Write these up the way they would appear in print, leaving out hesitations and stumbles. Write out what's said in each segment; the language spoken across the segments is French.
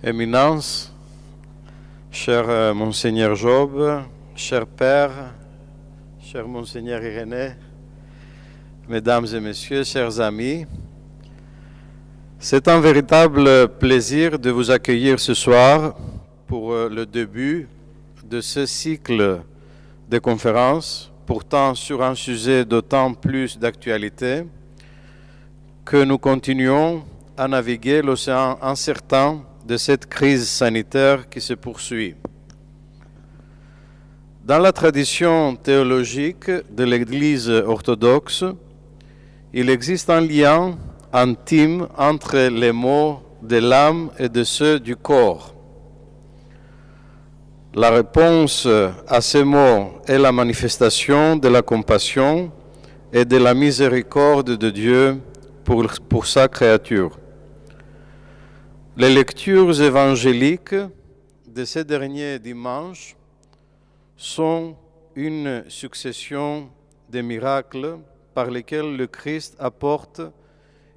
Éminence, cher Monseigneur Job, cher Père, cher Monseigneur Irénée, Mesdames et Messieurs, chers amis, c'est un véritable plaisir de vous accueillir ce soir pour le début de ce cycle de conférences, pourtant sur un sujet d'autant plus d'actualité que nous continuons à naviguer l'océan incertain de cette crise sanitaire qui se poursuit. Dans la tradition théologique de l'Église orthodoxe, il existe un lien intime entre les maux de l'âme et de ceux du corps. La réponse à ces maux est la manifestation de la compassion et de la miséricorde de Dieu pour sa créature. Les lectures évangéliques de ces derniers dimanches sont une succession de miracles par lesquels le Christ apporte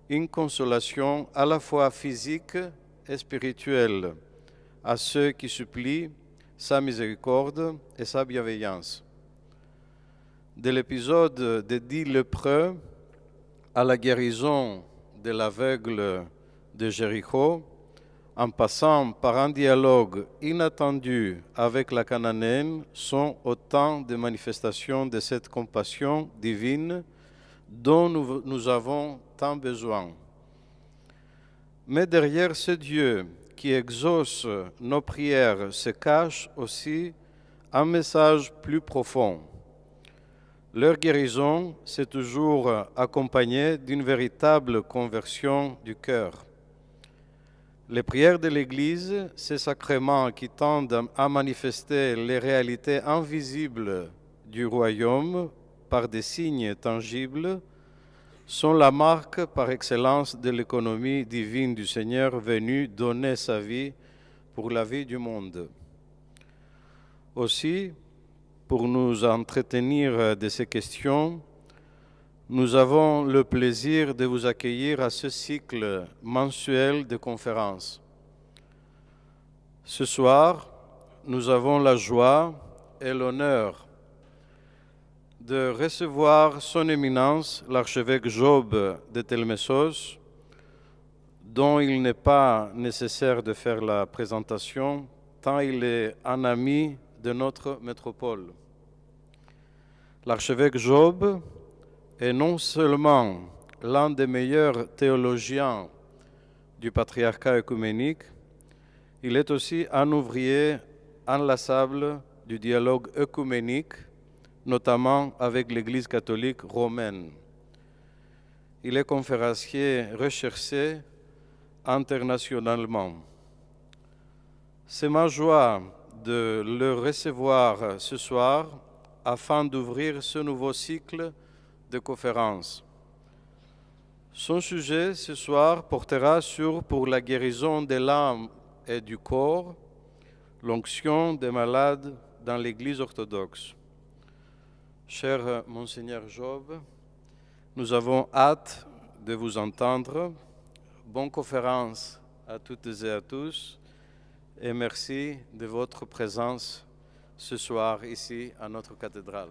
une consolation à la fois physique et spirituelle à ceux qui supplient sa miséricorde et sa bienveillance. De l'épisode de 10 lépreux à la guérison de l'aveugle de Jéricho, en passant par un dialogue inattendu avec la Cananéenne, sont autant de manifestations de cette compassion divine dont nous avons tant besoin. Mais derrière ce Dieu qui exauce nos prières se cache aussi un message plus profond. Leur guérison s'est toujours accompagnée d'une véritable conversion du cœur. Les prières de l'Église, ces sacrements qui tendent à manifester les réalités invisibles du royaume par des signes tangibles, sont la marque par excellence de l'économie divine du Seigneur venu donner sa vie pour la vie du monde. Aussi, pour nous entretenir de ces questions, nous avons le plaisir de vous accueillir à ce cycle mensuel de conférences. Ce soir, nous avons la joie et l'honneur de recevoir son éminence, l'archevêque Job de Telmessos, dont il n'est pas nécessaire de faire la présentation, tant il est un ami de notre métropole. L'archevêque Job est non seulement l'un des meilleurs théologiens du patriarcat œcuménique, il est aussi un ouvrier inlassable du dialogue œcuménique, notamment avec l'Église catholique romaine. Il est conférencier recherché internationalement. C'est ma joie de le recevoir ce soir afin d'ouvrir ce nouveau cycle de conférences. Son sujet ce soir portera sur pour la guérison de l'âme et du corps, l'onction des malades dans l'Église orthodoxe. Cher Monseigneur Job, nous avons hâte de vous entendre. Bonne conférence à toutes et à tous et merci de votre présence ce soir ici à notre cathédrale.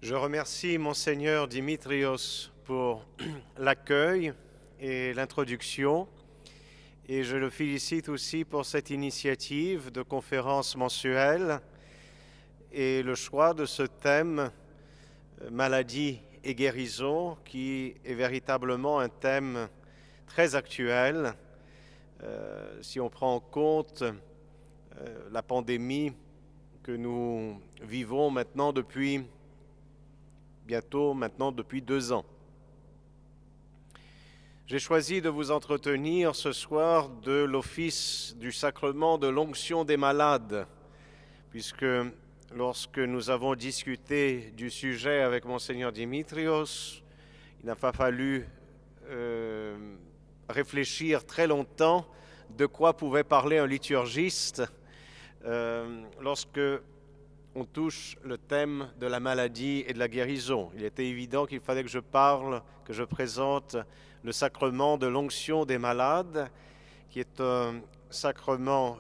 Je remercie Monseigneur Dimitrios pour l'accueil et l'introduction et je le félicite aussi pour cette initiative de conférence mensuelle et le choix de ce thème maladie et guérison qui est véritablement un thème très actuel si on prend en compte la pandémie que nous vivons maintenant depuis 2 ans. J'ai choisi de vous entretenir ce soir de l'office du sacrement de l'onction des malades, puisque lorsque nous avons discuté du sujet avec Monseigneur Dimitrios, il n'a pas fallu réfléchir très longtemps de quoi pouvait parler un liturgiste lorsque on touche le thème de la maladie et de la guérison. Il était évident qu'il fallait que je présente le sacrement de l'onction des malades, qui est un sacrement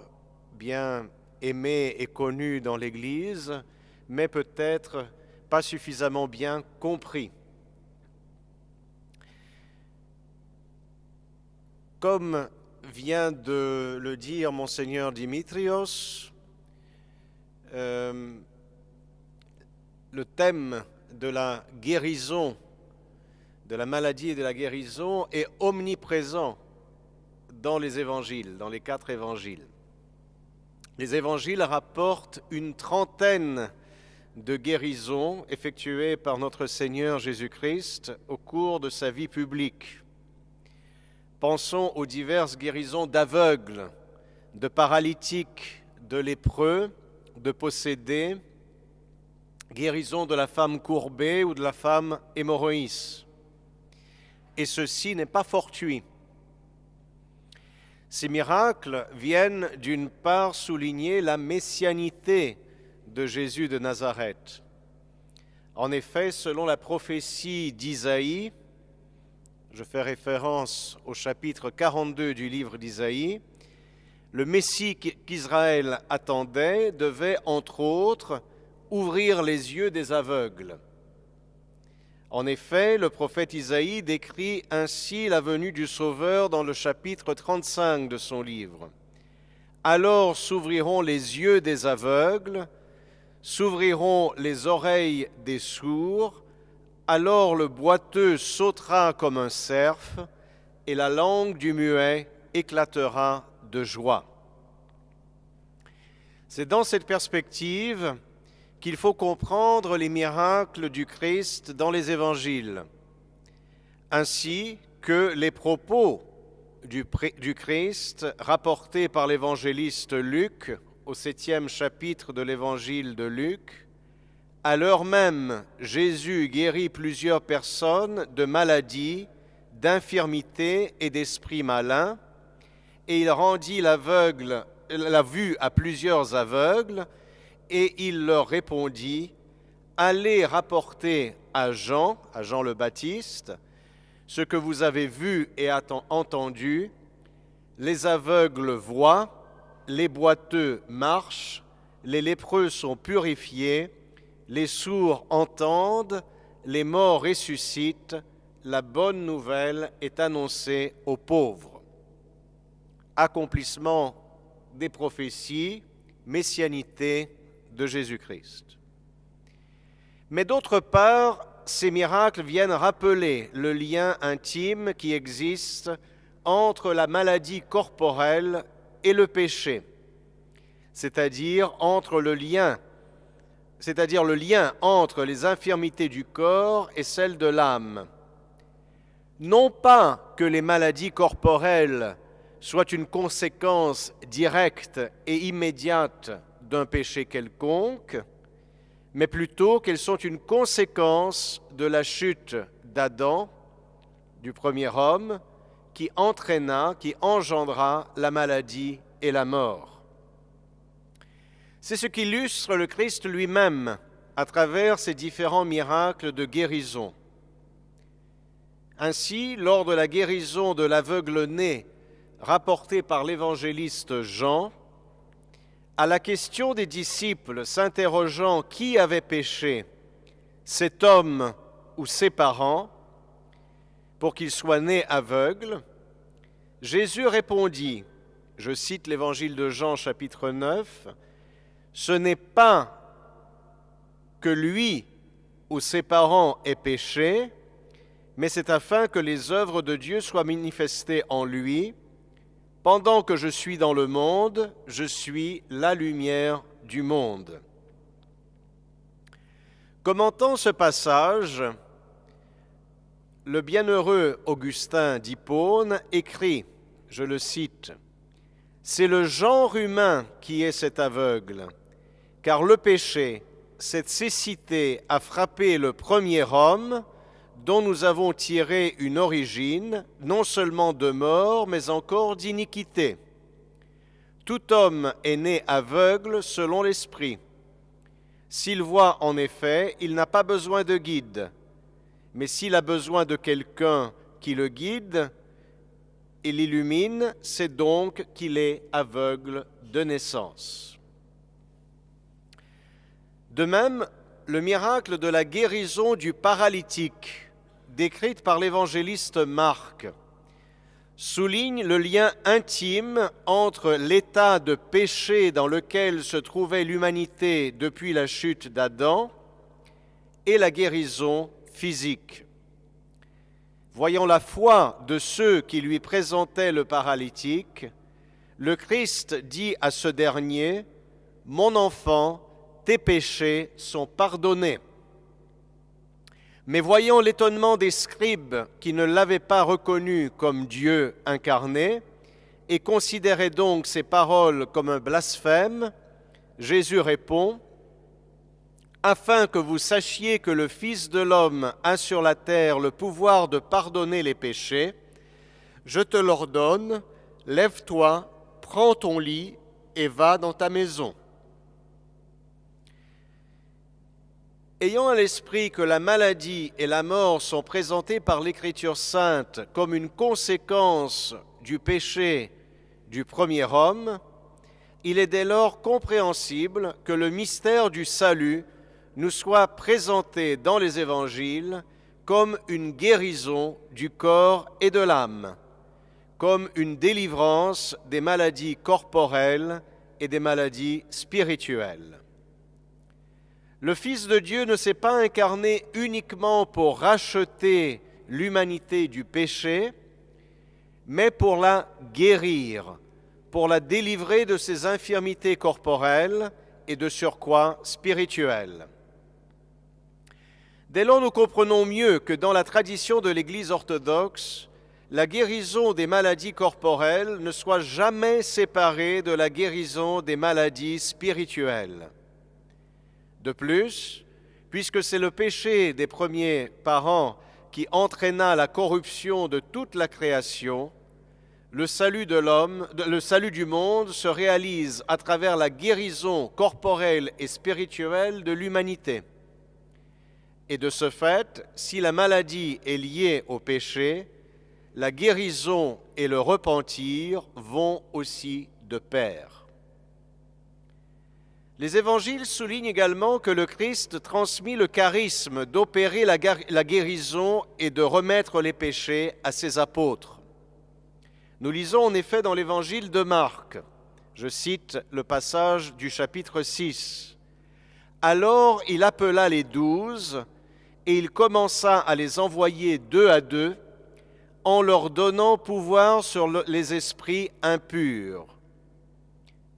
bien aimé et connu dans l'Église, mais peut-être pas suffisamment bien compris. Comme vient de le dire Monseigneur Dimitrios, le thème de la guérison, de la maladie et de la guérison est omniprésent dans les évangiles, dans les 4 évangiles. Les évangiles rapportent une trentaine de guérisons effectuées par notre Seigneur Jésus-Christ au cours de sa vie publique. Pensons aux diverses guérisons d'aveugles, de paralytiques, de lépreux, de possédés, guérison de la femme courbée ou de la femme hémorroïs. Et ceci n'est pas fortuit. Ces miracles viennent d'une part souligner la messianité de Jésus de Nazareth. En effet, selon la prophétie d'Isaïe, je fais référence au chapitre 42 du livre d'Isaïe, le Messie qu'Israël attendait devait, entre autres, ouvrir les yeux des aveugles. En effet, le prophète Isaïe décrit ainsi la venue du Sauveur dans le chapitre 35 de son livre. « Alors s'ouvriront les yeux des aveugles, s'ouvriront les oreilles des sourds, alors le boiteux sautera comme un cerf, et la langue du muet éclatera de joie. » C'est dans cette perspective qu'il faut comprendre les miracles du Christ dans les évangiles, ainsi que les propos du Christ rapportés par l'évangéliste Luc au 7e chapitre de l'évangile de Luc. À l'heure même, Jésus guérit plusieurs personnes de maladies, d'infirmités et d'esprits malins, et il rendit la vue à plusieurs aveugles, et il leur répondit, « Allez rapporter à Jean le Baptiste, ce que vous avez vu et entendu. Les aveugles voient, les boiteux marchent, les lépreux sont purifiés, les sourds entendent, les morts ressuscitent, la bonne nouvelle est annoncée aux pauvres. » Accomplissement des prophéties, messianité de Jésus-Christ. Mais d'autre part, ces miracles viennent rappeler le lien intime qui existe entre la maladie corporelle et le péché, c'est-à-dire le lien entre les infirmités du corps et celles de l'âme. Non pas que les maladies corporelles soient une conséquence directe et immédiate d'un péché quelconque, mais plutôt qu'elles sont une conséquence de la chute d'Adam, du premier homme, qui engendra la maladie et la mort. C'est ce qu'illustre le Christ lui-même à travers ses différents miracles de guérison. Ainsi, lors de la guérison de l'aveugle-né rapportée par l'évangéliste Jean, à la question des disciples s'interrogeant qui avait péché, cet homme ou ses parents, pour qu'il soit né aveugle, Jésus répondit, je cite l'évangile de Jean chapitre 9, « Ce n'est pas que lui ou ses parents aient péché, mais c'est afin que les œuvres de Dieu soient manifestées en lui. Pendant que je suis dans le monde, je suis la lumière du monde. » Commentant ce passage, le bienheureux Augustin d'Hippone écrit, je le cite, « C'est le genre humain qui est cet aveugle, car le péché, cette cécité a frappé le premier homme, dont nous avons tiré une origine, non seulement de mort, mais encore d'iniquité. Tout homme est né aveugle selon l'esprit. S'il voit en effet, il n'a pas besoin de guide, mais s'il a besoin de quelqu'un qui le guide, et l'illumine, c'est donc qu'il est aveugle de naissance. De même, le miracle de la guérison du paralytique, décrite par l'évangéliste Marc, souligne le lien intime entre l'état de péché dans lequel se trouvait l'humanité depuis la chute d'Adam et la guérison physique. Voyant la foi de ceux qui lui présentaient le paralytique, le Christ dit à ce dernier, « Mon enfant, tes péchés sont pardonnés. » Mais voyant l'étonnement des scribes qui ne l'avaient pas reconnu comme Dieu incarné et considéraient donc ces paroles comme un blasphème, Jésus répond, « Afin que vous sachiez que le Fils de l'homme a sur la terre le pouvoir de pardonner les péchés, je te l'ordonne, lève-toi, prends ton lit et va dans ta maison. » Ayant à l'esprit que la maladie et la mort sont présentées par l'Écriture sainte comme une conséquence du péché du premier homme, il est dès lors compréhensible que le mystère du salut nous soit présenté dans les évangiles comme une guérison du corps et de l'âme, comme une délivrance des maladies corporelles et des maladies spirituelles. Le Fils de Dieu ne s'est pas incarné uniquement pour racheter l'humanité du péché, mais pour la guérir, pour la délivrer de ses infirmités corporelles et de surcroît spirituelles. Dès lors, nous comprenons mieux que dans la tradition de l'Église orthodoxe, la guérison des maladies corporelles ne soit jamais séparée de la guérison des maladies spirituelles. De plus, puisque c'est le péché des premiers parents qui entraîna la corruption de toute la création, le salut de l'homme, le salut du monde se réalise à travers la guérison corporelle et spirituelle de l'humanité. Et de ce fait, si la maladie est liée au péché, la guérison et le repentir vont aussi de pair. Les évangiles soulignent également que le Christ transmit le charisme d'opérer la guérison et de remettre les péchés à ses apôtres. Nous lisons en effet dans l'évangile de Marc, je cite le passage du chapitre 6. « Alors il appela les 12 et il commença à les envoyer 2 à 2 en leur donnant pouvoir sur les esprits impurs.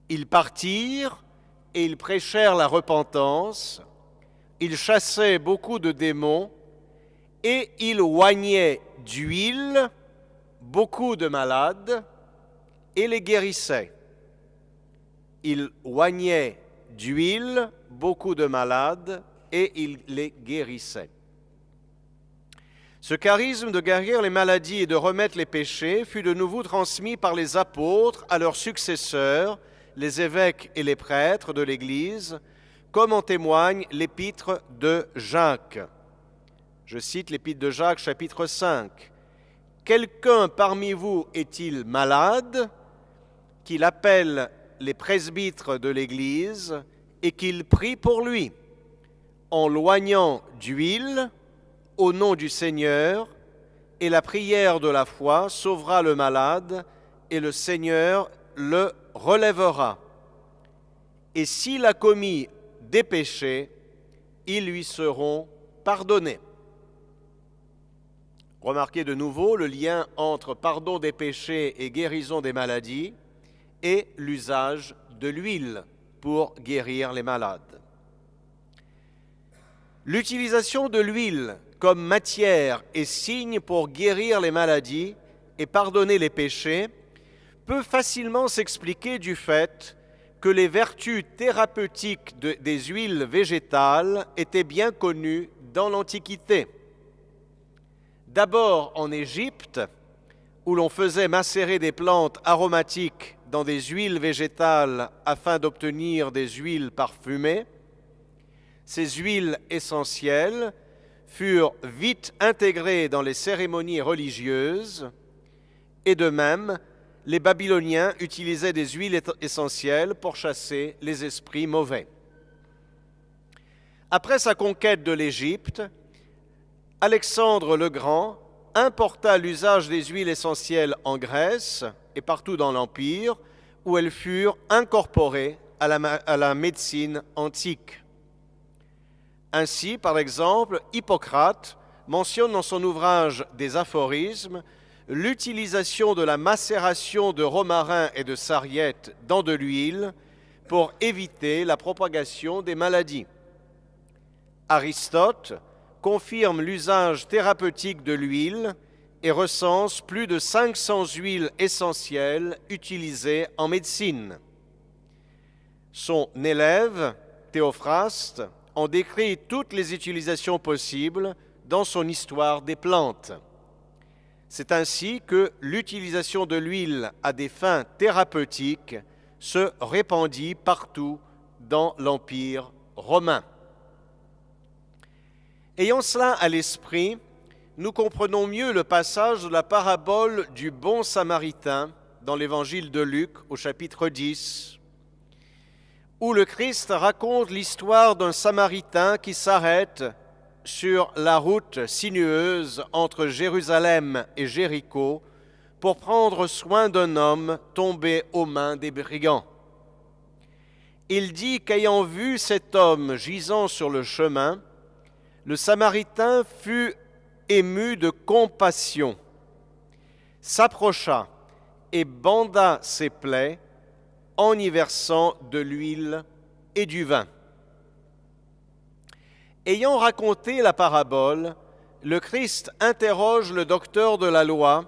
Ils partirent et ils prêchèrent la repentance, ils chassaient beaucoup de démons et ils oignaient d'huile beaucoup de malades et les guérissaient. Ils oignaient d'huile beaucoup de malades et ils les guérissaient. » Ce charisme de guérir les maladies et de remettre les péchés fut de nouveau transmis par les apôtres à leurs successeurs, les évêques et les prêtres de l'Église, comme en témoigne l'épître de Jacques. Je cite l'épître de Jacques, chapitre 5. « Quelqu'un parmi vous est-il malade, qu'il appelle les presbytres de l'Église et qu'il prie pour lui, en l'oignant d'huile au nom du Seigneur, et la prière de la foi sauvera le malade, et le Seigneur le relèvera. Et s'il a commis des péchés, ils lui seront pardonnés. » Remarquez de nouveau le lien entre pardon des péchés et guérison des maladies et l'usage de l'huile pour guérir les malades. L'utilisation de l'huile comme matière et signe pour guérir les maladies et pardonner les péchés peut facilement s'expliquer du fait que les vertus thérapeutiques des huiles végétales étaient bien connues dans l'Antiquité. D'abord en Égypte, où l'on faisait macérer des plantes aromatiques dans des huiles végétales afin d'obtenir des huiles parfumées. Ces huiles essentielles furent vite intégrées dans les cérémonies religieuses Et de même, les Babyloniens utilisaient des huiles essentielles pour chasser les esprits mauvais. Après sa conquête de l'Égypte, Alexandre le Grand importa l'usage des huiles essentielles en Grèce et partout dans l'Empire, où elles furent incorporées à la médecine antique. Ainsi, par exemple, Hippocrate mentionne dans son ouvrage des aphorismes l'utilisation de la macération de romarin et de sarriette dans de l'huile pour éviter la propagation des maladies. Aristote confirme l'usage thérapeutique de l'huile et recense plus de 500 huiles essentielles utilisées en médecine. Son élève, Théophraste, en décrit toutes les utilisations possibles dans son Histoire des plantes. C'est ainsi que l'utilisation de l'huile à des fins thérapeutiques se répandit partout dans l'Empire romain. Ayant cela à l'esprit, nous comprenons mieux le passage de la parabole du bon Samaritain dans l'Évangile de Luc au chapitre 10, où le Christ raconte l'histoire d'un Samaritain qui s'arrête sur la route sinueuse entre Jérusalem et Jéricho pour prendre soin d'un homme tombé aux mains des brigands. Il dit qu'ayant vu cet homme gisant sur le chemin, le Samaritain fut ému de compassion, s'approcha et banda ses plaies en y versant de l'huile et du vin. Ayant raconté la parabole, le Christ interroge le docteur de la loi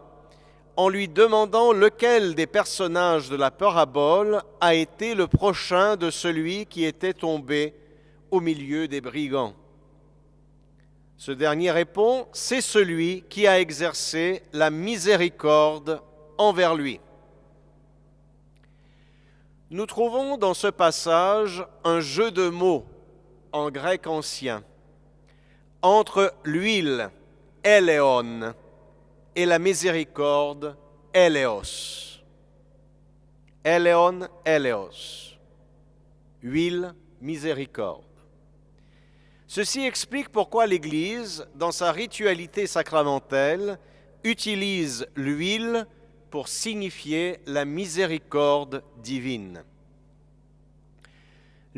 en lui demandant lequel des personnages de la parabole a été le prochain de celui qui était tombé au milieu des brigands. Ce dernier répond, c'est celui qui a exercé la miséricorde envers lui. Nous trouvons dans ce passage un jeu de mots en grec ancien entre l'huile, éléon, et la miséricorde, éléos. Éléon, éléos. Huile, miséricorde. Ceci explique pourquoi l'Église, dans sa ritualité sacramentelle, utilise l'huile pour signifier la miséricorde divine.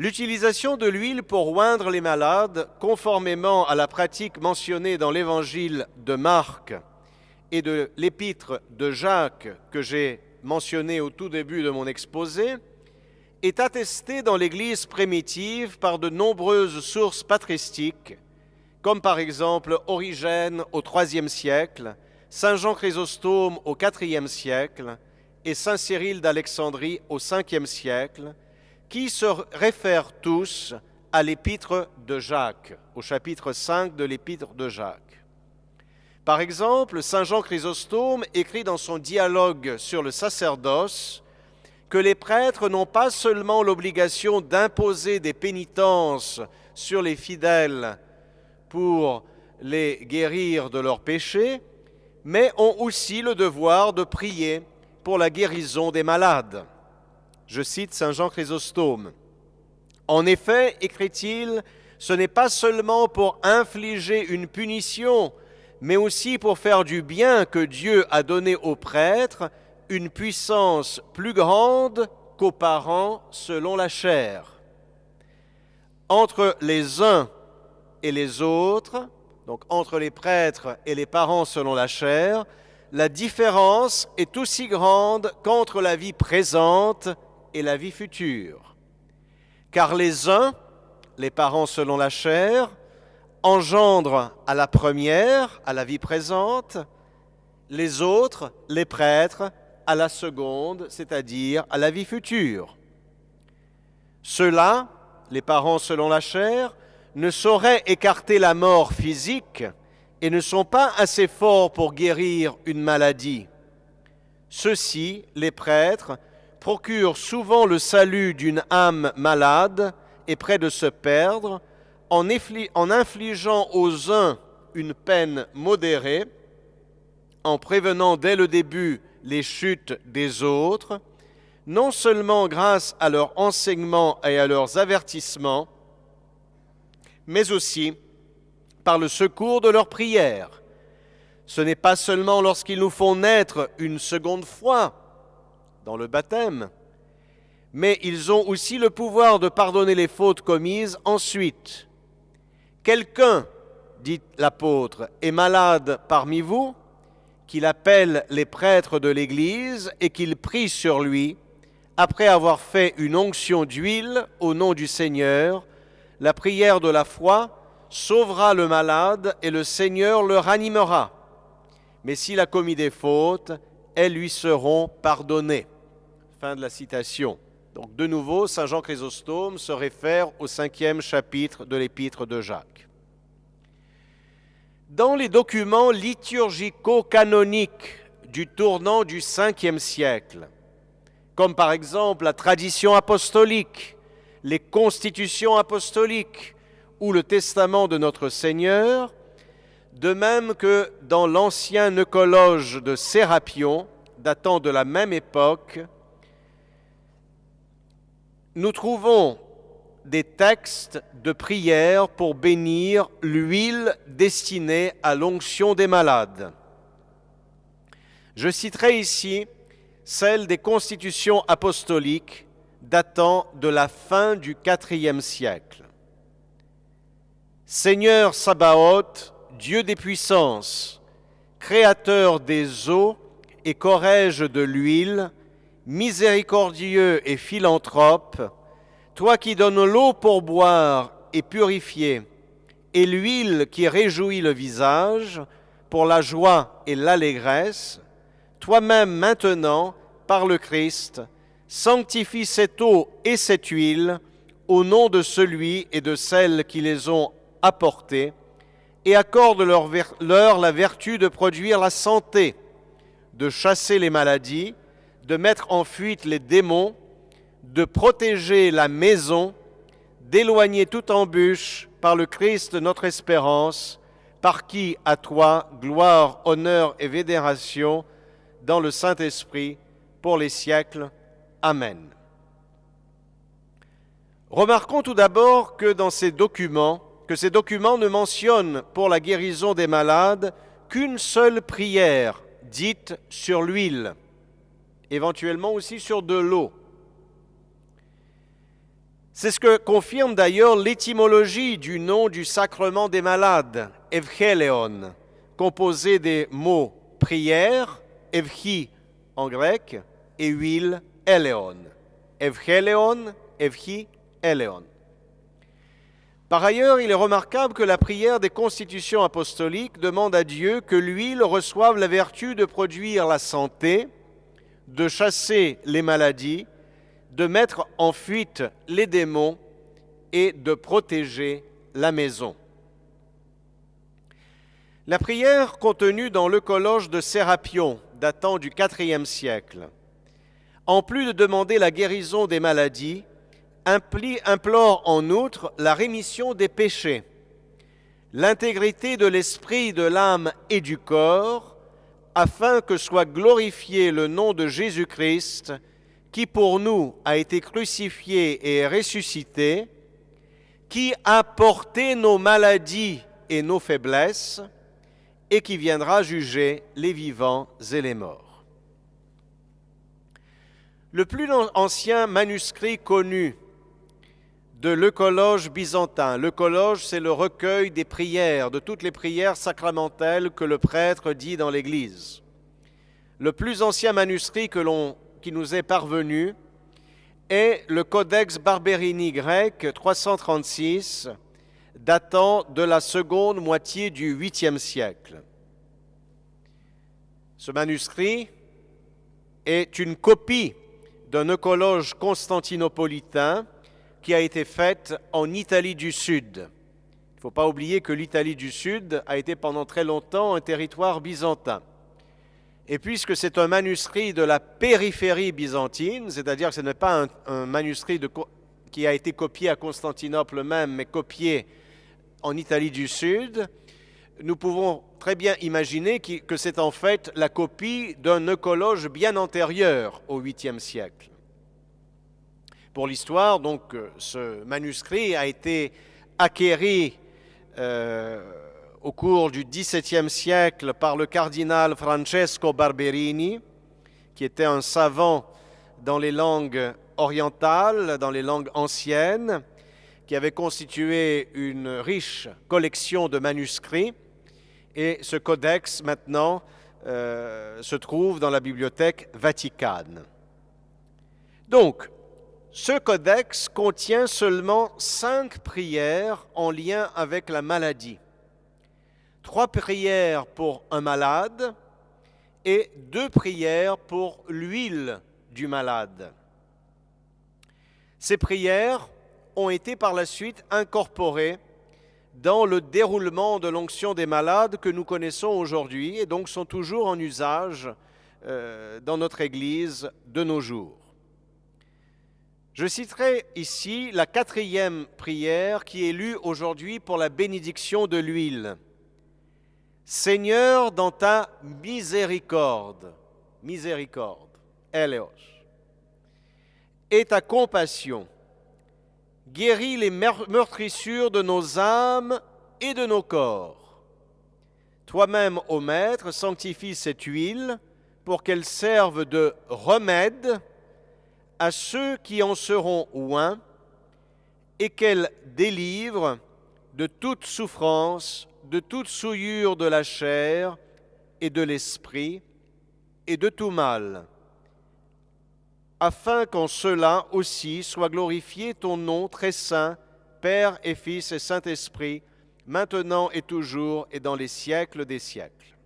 L'utilisation de l'huile pour oindre les malades, conformément à la pratique mentionnée dans l'Évangile de Marc et de l'Épître de Jacques que j'ai mentionné au tout début de mon exposé, est attestée dans l'Église primitive par de nombreuses sources patristiques, comme par exemple Origène au IIIe siècle, Saint Jean Chrysostome au IVe siècle et Saint Cyril d'Alexandrie au Ve siècle, qui se réfèrent tous à l'Épître de Jacques, au chapitre 5 de l'Épître de Jacques. Par exemple, Saint Jean Chrysostome écrit dans son dialogue sur le sacerdoce que les prêtres n'ont pas seulement l'obligation d'imposer des pénitences sur les fidèles pour les guérir de leurs péchés, mais ont aussi le devoir de prier pour la guérison des malades. Je cite Saint Jean Chrysostome. En effet, écrit-il, ce n'est pas seulement pour infliger une punition, mais aussi pour faire du bien que Dieu a donné aux prêtres une puissance plus grande qu'aux parents selon la chair. Entre les uns et les autres, donc entre les prêtres et les parents selon la chair, la différence est aussi grande qu'entre la vie présente et la vie future. Car les uns, les parents selon la chair, engendrent à la première, à la vie présente, les autres, les prêtres, à la seconde, c'est-à-dire à la vie future. Ceux-là, les parents selon la chair, ne sauraient écarter la mort physique et ne sont pas assez forts pour guérir une maladie. Ceux-ci, les prêtres, procurent souvent le salut d'une âme malade et près de se perdre en infligeant aux uns une peine modérée, en prévenant dès le début les chutes des autres, non seulement grâce à leur enseignement et à leurs avertissements, mais aussi par le secours de leurs prières. Ce n'est pas seulement lorsqu'ils nous font naître une seconde fois dans le baptême, mais ils ont aussi le pouvoir de pardonner les fautes commises ensuite. Quelqu'un, dit l'apôtre, est malade parmi vous, qu'il appelle les prêtres de l'Église et qu'il prie sur lui, après avoir fait une onction d'huile au nom du Seigneur. La prière de la foi sauvera le malade et le Seigneur le ranimera. Mais s'il a commis des fautes, elles lui seront pardonnées. Fin de la citation. Donc de nouveau, saint Jean Chrysostome se réfère au 5e chapitre de l'épître de Jacques. Dans les documents liturgico-canoniques du tournant du 5e siècle, comme par exemple la tradition apostolique, les constitutions apostoliques ou le testament de notre Seigneur, de même que dans l'ancien Eucologe de Sérapion, datant de la même époque, nous trouvons des textes de prière pour bénir l'huile destinée à l'onction des malades. Je citerai ici celle des constitutions apostoliques datant de la fin du IVe siècle. Seigneur Sabaoth, Dieu des puissances, Créateur des eaux et corrège de l'huile, miséricordieux et philanthrope, toi qui donnes l'eau pour boire et purifier, et l'huile qui réjouit le visage, pour la joie et l'allégresse, toi-même maintenant, par le Christ, sanctifie cette eau et cette huile au nom de celui et de celles qui les ont apportées, et accorde leur la vertu de produire la santé, de chasser les maladies, de mettre en fuite les démons, de protéger la maison, d'éloigner toute embûche par le Christ notre espérance, par qui, à toi, gloire, honneur et vénération, dans le Saint-Esprit, pour les siècles. Amen. Remarquons tout d'abord que ces documents ne mentionnent pour la guérison des malades qu'une seule prière, dite sur l'huile, éventuellement aussi sur de l'eau. C'est ce que confirme d'ailleurs l'étymologie du nom du sacrement des malades, Evcheleon, composé des mots prière, evchi en grec, et huile, eleon. Evcheleon, evchi, eleon. Par ailleurs, il est remarquable que la prière des constitutions apostoliques demande à Dieu que l'huile reçoive la vertu de produire la santé, de chasser les maladies, de mettre en fuite les démons et de protéger la maison. La prière contenue dans l'Eucologe de Sérapion, datant du IVe siècle, en plus de demander la guérison des maladies, implore en outre la rémission des péchés, l'intégrité de l'esprit, de l'âme et du corps, afin que soit glorifié le nom de Jésus-Christ, qui pour nous a été crucifié et ressuscité, qui a porté nos maladies et nos faiblesses, et qui viendra juger les vivants et les morts. Le plus ancien manuscrit connu de l'Eucologe byzantin. L'Eucologe, c'est le recueil des prières, de toutes les prières sacramentelles que le prêtre dit dans l'Église. Le plus ancien manuscrit qui nous est parvenu est le Codex Barberini grec 336, datant de la seconde moitié du 8e siècle. Ce manuscrit est une copie d'un eucologe constantinopolitain qui a été faite en Italie du Sud. Il ne faut pas oublier que l'Italie du Sud a été pendant très longtemps un territoire byzantin. Et puisque c'est un manuscrit de la périphérie byzantine, c'est-à-dire que ce n'est pas un manuscrit qui a été copié à Constantinople même, mais copié en Italie du Sud, nous pouvons très bien imaginer que c'est en fait la copie d'un eucologe bien antérieur au 8e siècle. Pour l'histoire, donc, ce manuscrit a été acquéri au cours du XVIIe siècle par le cardinal Francesco Barberini, qui était un savant dans les langues orientales, dans les langues anciennes, qui avait constitué une riche collection de manuscrits. Et ce codex, maintenant, se trouve dans la bibliothèque Vaticane. Donc, ce codex contient seulement 5 prières en lien avec la maladie. 3 prières pour un malade et 2 prières pour l'huile du malade. Ces prières ont été par la suite incorporées dans le déroulement de l'onction des malades que nous connaissons aujourd'hui et donc sont toujours en usage dans notre Église de nos jours. Je citerai ici la 4e prière qui est lue aujourd'hui pour la bénédiction de l'huile. Seigneur, dans ta miséricorde, Eleos, et ta compassion, guéris les meurtrissures de nos âmes et de nos corps. Toi-même, ô Maître, sanctifie cette huile pour qu'elle serve de remède à ceux qui en seront oints et qu'elle délivre de toute souffrance, de toute souillure de la chair et de l'esprit et de tout mal, afin qu'en cela aussi soit glorifié ton nom très saint, Père et Fils et Saint-Esprit, maintenant et toujours et dans les siècles des siècles.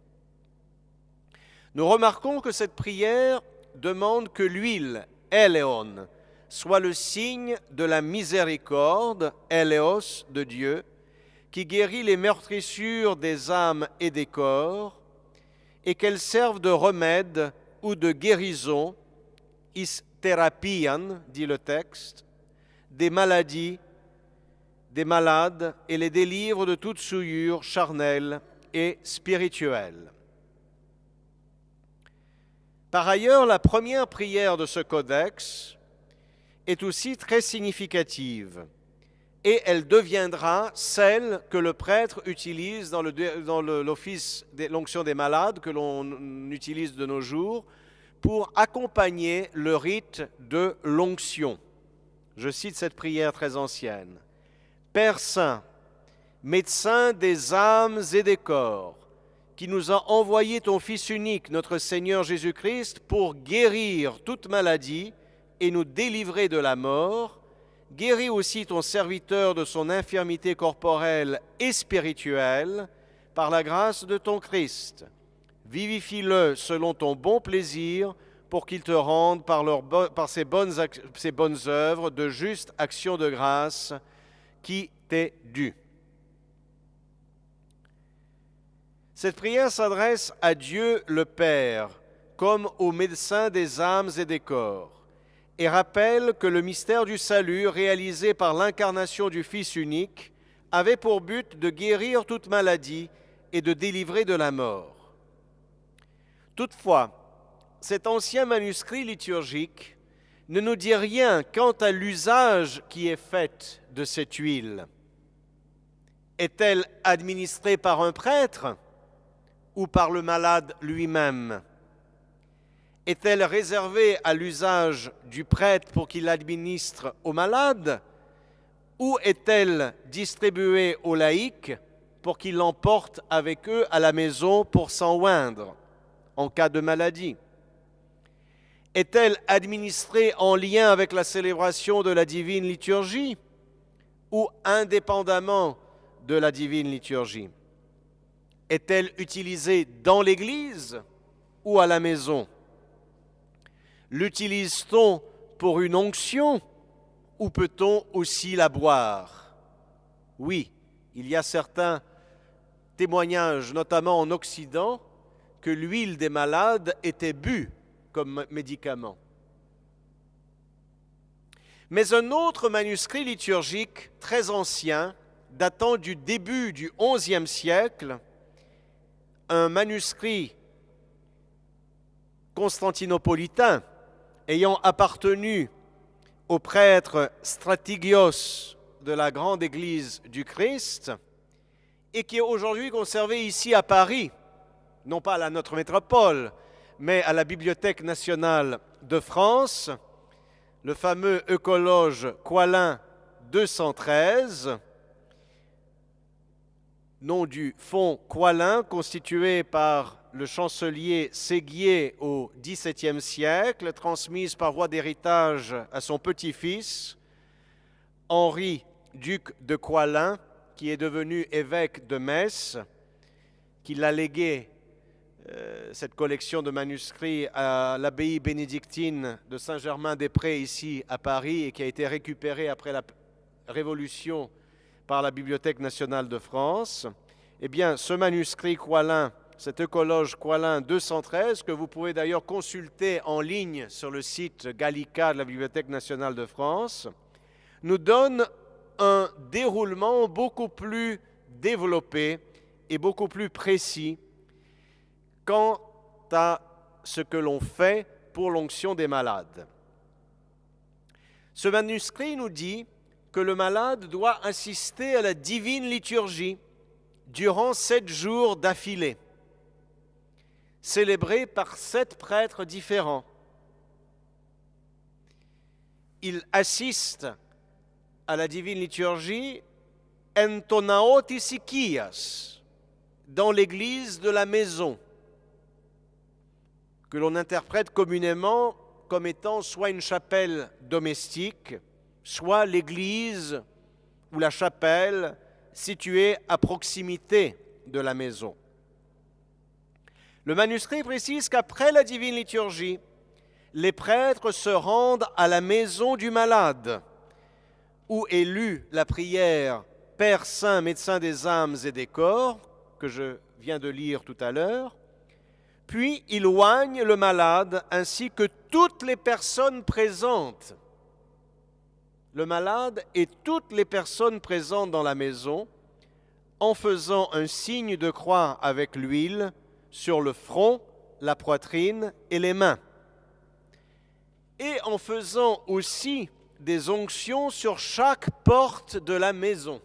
Nous remarquons que cette prière demande que l'huile, Éléon, soit le signe de la miséricorde, Éléos, de Dieu, qui guérit les meurtrissures des âmes et des corps, et qu'elle serve de remède ou de guérison, therapian, dit le texte, des maladies, des malades, et les délivre de toute souillure charnelle et spirituelle. Par ailleurs, la première prière de ce codex est aussi très significative et elle deviendra celle que le prêtre utilise dans l'office de l'onction des malades que l'on utilise de nos jours pour accompagner le rite de l'onction. Je cite cette prière très ancienne. Père Saint, médecin des âmes et des corps, qui nous a envoyé ton Fils unique, notre Seigneur Jésus-Christ, pour guérir toute maladie et nous délivrer de la mort, guéris aussi ton serviteur de son infirmité corporelle et spirituelle par la grâce de ton Christ. Vivifie-le selon ton bon plaisir pour qu'il te rende par ses bonnes œuvres de justes actions de grâce qui t'est due. Cette prière s'adresse à Dieu le Père, comme au médecin des âmes et des corps, et rappelle que le mystère du salut réalisé par l'incarnation du Fils unique avait pour but de guérir toute maladie et de délivrer de la mort. Toutefois, cet ancien manuscrit liturgique ne nous dit rien quant à l'usage qui est fait de cette huile. Est-elle administrée par un prêtre ou par le malade lui-même? Est-elle réservée à l'usage du prêtre pour qu'il l'administre au malade ou est-elle distribuée aux laïcs pour qu'ils l'emportent avec eux à la maison pour s'en oindre en cas de maladie? Est-elle administrée en lien avec la célébration de la divine liturgie ou indépendamment de la divine liturgie? Est-elle utilisée dans l'Église ou à la maison? L'utilise-t-on pour une onction ou peut-on aussi la boire? Oui, il y a certains témoignages, notamment en Occident, que l'huile des malades était bue comme médicament. Mais un autre manuscrit liturgique très ancien, datant du début du XIe siècle, un manuscrit constantinopolitain ayant appartenu au prêtre Stratigios de la grande église du Christ et qui est aujourd'hui conservé ici à Paris, non pas à notre métropole, mais à la Bibliothèque nationale de France, le fameux Eucologe Coislin 213, nom du fonds Coislin constitué par le chancelier Séguier au XVIIe siècle, transmise par voie d'héritage à son petit-fils, Henri, duc de Coislin, qui est devenu évêque de Metz, qui l'a légué, cette collection de manuscrits, à l'abbaye bénédictine de Saint-Germain-des-Prés, ici à Paris, et qui a été récupérée après la Révolution par la Bibliothèque nationale de France. Eh bien, ce manuscrit Coislin, cet Eucologe Coislin 213, que vous pouvez d'ailleurs consulter en ligne sur le site Gallica de la Bibliothèque nationale de France, nous donne un déroulement beaucoup plus développé et beaucoup plus précis quant à ce que l'on fait pour l'onction des malades. Ce manuscrit nous dit que le malade doit assister à la divine liturgie durant 7 jours d'affilée, célébrée par 7 prêtres différents. Il assiste à la divine liturgie en tonaotis ikias, dans l'église de la maison, que l'on interprète communément comme étant soit une chapelle domestique, soit l'église ou la chapelle située à proximité de la maison. Le manuscrit précise qu'après la divine liturgie, les prêtres se rendent à la maison du malade, où est lue la prière « Père Saint, médecin des âmes et des corps » que je viens de lire tout à l'heure, puis ils oignent le malade ainsi que toutes les personnes présentes. Le malade et toutes les personnes présentes dans la maison, en faisant un signe de croix avec l'huile sur le front, la poitrine et les mains, et en faisant aussi des onctions sur chaque porte de la maison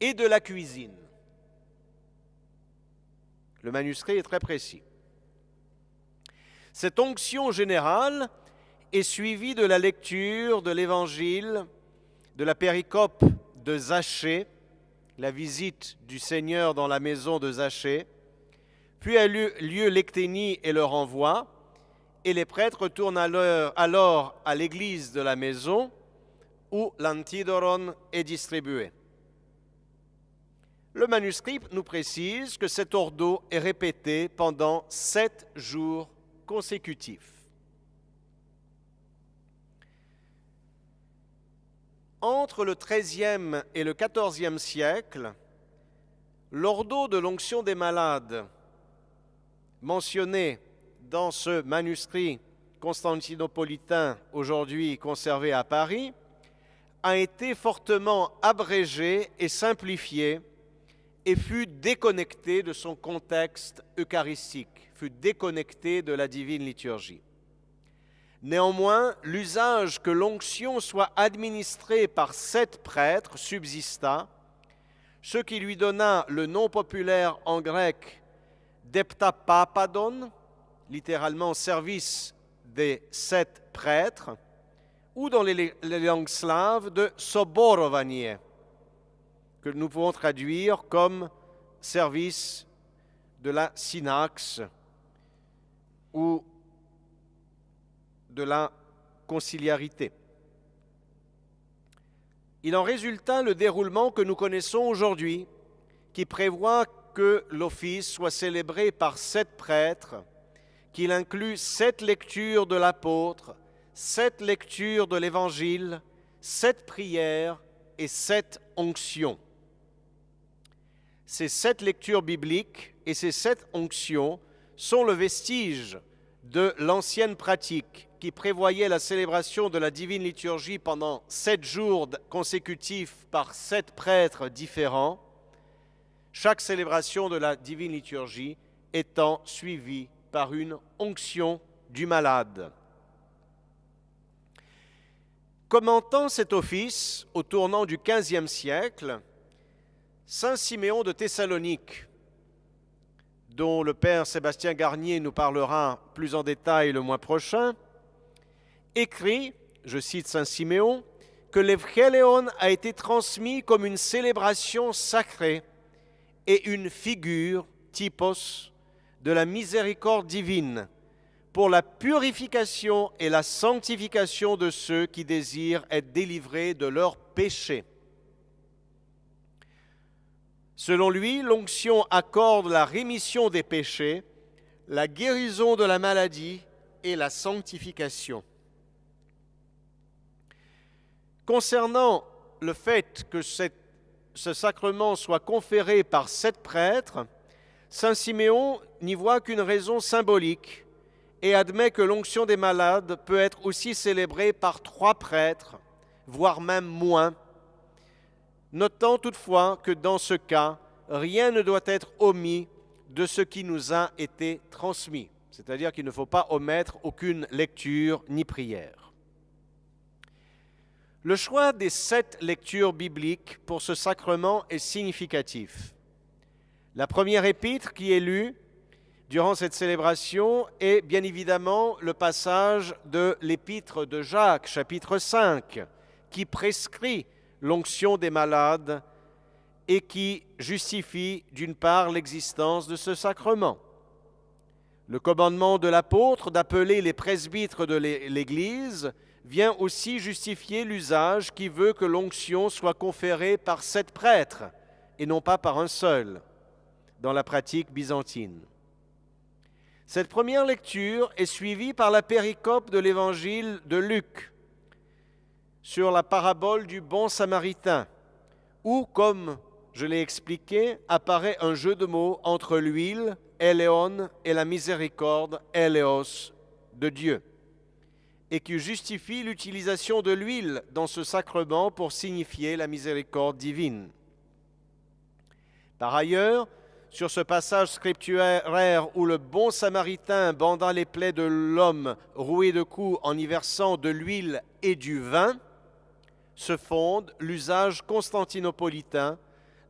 et de la cuisine. Le manuscrit est très précis. Cette onction générale est suivie de la lecture de l'évangile, de la péricope de Zachée, la visite du Seigneur dans la maison de Zachée, puis a lieu l'ecténie et le renvoi, et les prêtres retournent alors à l'église de la maison où l'antidoron est distribué. Le manuscrit nous précise que cet ordo est répété pendant 7 jours consécutifs. Entre le XIIIe et le XIVe siècle, l'ordo de l'onction des malades, mentionné dans ce manuscrit constantinopolitain aujourd'hui conservé à Paris, a été fortement abrégé et simplifié et fut déconnecté de son contexte eucharistique, fut déconnecté de la divine liturgie. Néanmoins, l'usage que l'onction soit administrée par 7 prêtres subsista, ce qui lui donna le nom populaire en grec d'heptapapadon, littéralement service des 7 prêtres, ou dans les langues slaves de soborovanie, que nous pouvons traduire comme service de la synaxe ou de la conciliarité. Il en résulta le déroulement que nous connaissons aujourd'hui, qui prévoit que l'office soit célébré par 7 prêtres, qu'il inclut 7 lectures de l'apôtre, 7 lectures de l'Évangile, 7 prières et 7 onctions. Ces 7 lectures bibliques et ces 7 onctions sont le vestige de l'ancienne pratique qui prévoyait la célébration de la divine liturgie pendant 7 jours consécutifs par 7 prêtres différents, chaque célébration de la divine liturgie étant suivie par une onction du malade. Commentant cet office au tournant du XVe siècle, saint Siméon de Thessalonique, dont le père Sébastien Garnier nous parlera plus en détail le mois prochain, écrit, je cite saint Siméon, que l'Evangélion a été transmis comme une célébration sacrée et une figure, typos, de la miséricorde divine pour la purification et la sanctification de ceux qui désirent être délivrés de leurs péchés. Selon lui, l'onction accorde la rémission des péchés, la guérison de la maladie et la sanctification. Concernant le fait que ce sacrement soit conféré par 7 prêtres, saint Siméon n'y voit qu'une raison symbolique et admet que l'onction des malades peut être aussi célébrée par 3 prêtres, voire même moins, notant toutefois que dans ce cas, rien ne doit être omis de ce qui nous a été transmis, c'est-à-dire qu'il ne faut pas omettre aucune lecture ni prière. Le choix des 7 lectures bibliques pour ce sacrement est significatif. La première épître qui est lue durant cette célébration est bien évidemment le passage de l'épître de Jacques, chapitre 5, qui prescrit l'onction des malades et qui justifie d'une part l'existence de ce sacrement. Le commandement de l'apôtre d'appeler les presbytres de l'Église vient aussi justifier l'usage qui veut que l'onction soit conférée par 7 prêtres et non pas par un seul, dans la pratique byzantine. Cette première lecture est suivie par la péricope de l'évangile de Luc sur la parabole du bon samaritain, où, comme je l'ai expliqué, apparaît un jeu de mots entre l'huile, éléon, et la miséricorde, éléos, de Dieu, et qui justifie l'utilisation de l'huile dans ce sacrement pour signifier la miséricorde divine. Par ailleurs, sur ce passage scripturaire où le bon samaritain banda les plaies de l'homme roué de coups en y versant de l'huile et du vin, se fonde l'usage constantinopolitain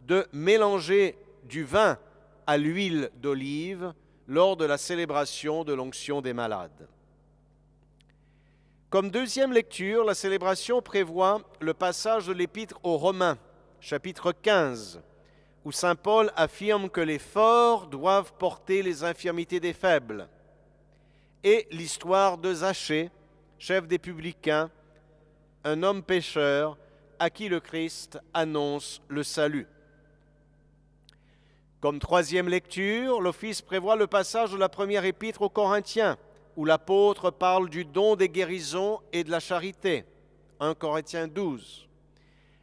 de mélanger du vin à l'huile d'olive lors de la célébration de l'onction des malades. Comme deuxième lecture, la célébration prévoit le passage de l'épître aux Romains, chapitre 15, où saint Paul affirme que les forts doivent porter les infirmités des faibles, et l'histoire de Zachée, chef des publicains, un homme pécheur à qui le Christ annonce le salut. Comme troisième lecture, l'office prévoit le passage de la première épître aux Corinthiens, où l'apôtre parle du don des guérisons et de la charité, 1 Corinthiens 12,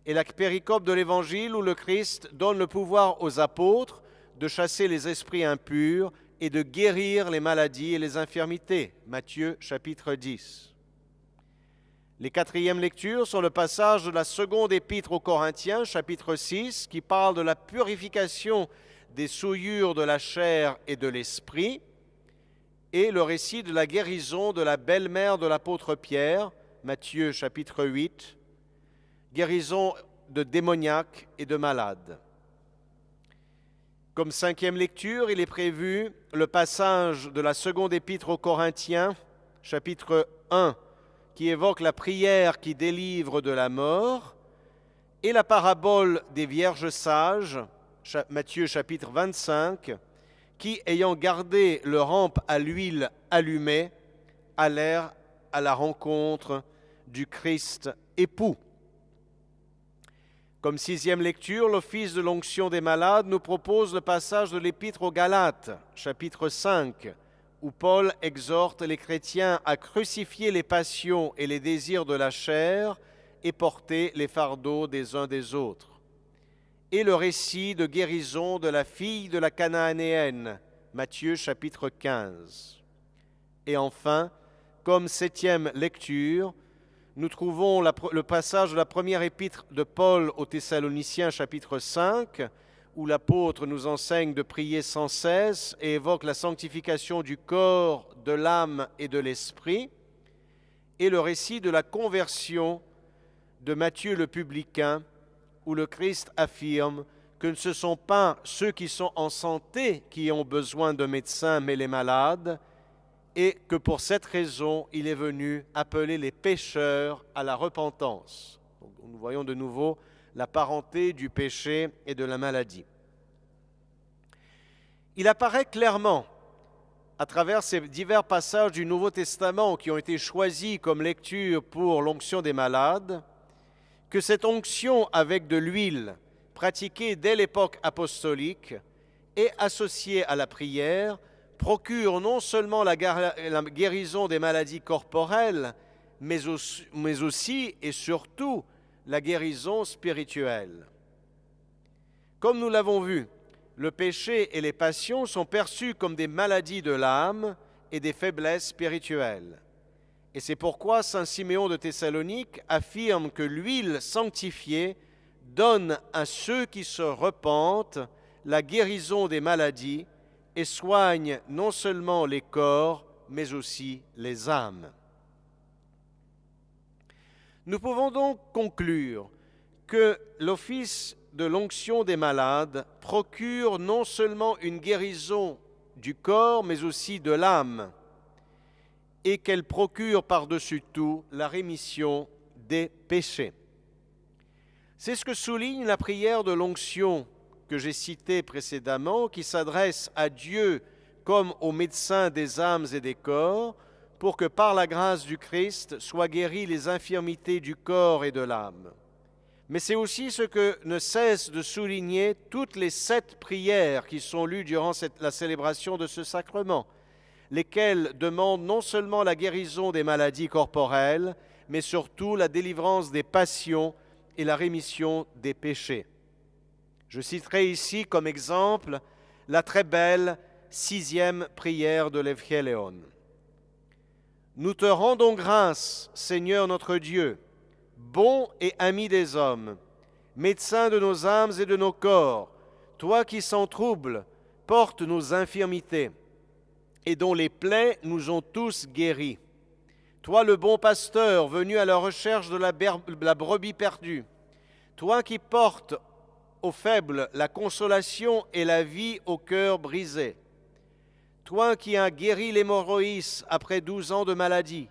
et la péricope de l'Évangile où le Christ donne le pouvoir aux apôtres de chasser les esprits impurs et de guérir les maladies et les infirmités, Matthieu chapitre 10. Les quatrièmes lectures sont le passage de la seconde épître aux Corinthiens, chapitre 6, qui parle de la purification des souillures de la chair et de l'esprit, et le récit de la guérison de la belle-mère de l'apôtre Pierre, Matthieu chapitre 8, guérison de démoniaques et de malades. Comme cinquième lecture, il est prévu le passage de la seconde épître aux Corinthiens, chapitre 1, qui évoque la prière qui délivre de la mort, et la parabole des vierges sages, Matthieu chapitre 25, qui, ayant gardé leur lampe à l'huile allumée, allèrent à la rencontre du Christ époux. Comme sixième lecture, l'office de l'onction des malades nous propose le passage de l'épître aux Galates, chapitre 5, où Paul exhorte les chrétiens à crucifier les passions et les désirs de la chair et porter les fardeaux des uns des autres. Et le récit de guérison de la fille de la Cananéenne, Matthieu chapitre 15. Et enfin, comme septième lecture, nous trouvons le passage de la première épître de Paul aux Thessaloniciens, chapitre 5, où l'apôtre nous enseigne de prier sans cesse et évoque la sanctification du corps, de l'âme et de l'esprit, et le récit de la conversion de Matthieu le publicain, où le Christ affirme que ce ne sont pas ceux qui sont en santé qui ont besoin de médecins, mais les malades, et que pour cette raison, il est venu appeler les pécheurs à la repentance. Donc, nous voyons de nouveau la parenté du péché et de la maladie. Il apparaît clairement, à travers ces divers passages du Nouveau Testament qui ont été choisis comme lecture pour l'onction des malades, que cette onction avec de l'huile, pratiquée dès l'époque apostolique et associée à la prière, procure non seulement la guérison des maladies corporelles, mais aussi et surtout la guérison spirituelle. Comme nous l'avons vu, le péché et les passions sont perçus comme des maladies de l'âme et des faiblesses spirituelles. Et c'est pourquoi saint Siméon de Thessalonique affirme que l'huile sanctifiée donne à ceux qui se repentent la guérison des maladies et soigne non seulement les corps, mais aussi les âmes. Nous pouvons donc conclure que l'office de l'onction des malades procure non seulement une guérison du corps, mais aussi de l'âme, et qu'elle procure par-dessus tout la rémission des péchés. C'est ce que souligne la prière de l'onction que j'ai citée précédemment, qui s'adresse à Dieu comme au médecin des âmes et des corps, pour que par la grâce du Christ soient guéries les infirmités du corps et de l'âme. Mais c'est aussi ce que ne cessent de souligner toutes les 7 prières qui sont lues durant la célébration de ce sacrement, lesquelles demandent non seulement la guérison des maladies corporelles, mais surtout la délivrance des passions et la rémission des péchés. Je citerai ici comme exemple la très belle 6e prière de l'Evangélion. Nous te rendons grâce, Seigneur notre Dieu, bon et ami des hommes, médecin de nos âmes et de nos corps, toi qui sans trouble portes nos infirmités et dont les plaies nous ont tous guéris. Toi le bon pasteur venu à la recherche de la brebis perdue, toi qui portes aux faibles la consolation et la vie au cœur brisé, toi qui as guéri l'hémorroïs après 12 ans de maladie,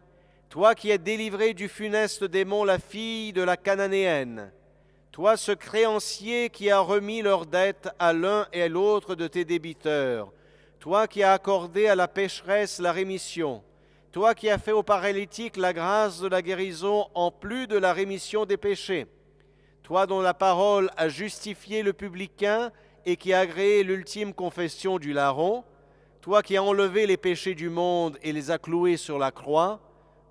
toi qui as délivré du funeste démon la fille de la Cananéenne, toi ce créancier qui a remis leurs dettes à l'un et à l'autre de tes débiteurs, toi qui as accordé à la pécheresse la rémission, toi qui as fait au paralytique la grâce de la guérison en plus de la rémission des péchés, toi dont la parole a justifié le publicain et qui a agréé l'ultime confession du larron, toi qui as enlevé les péchés du monde et les as cloués sur la croix,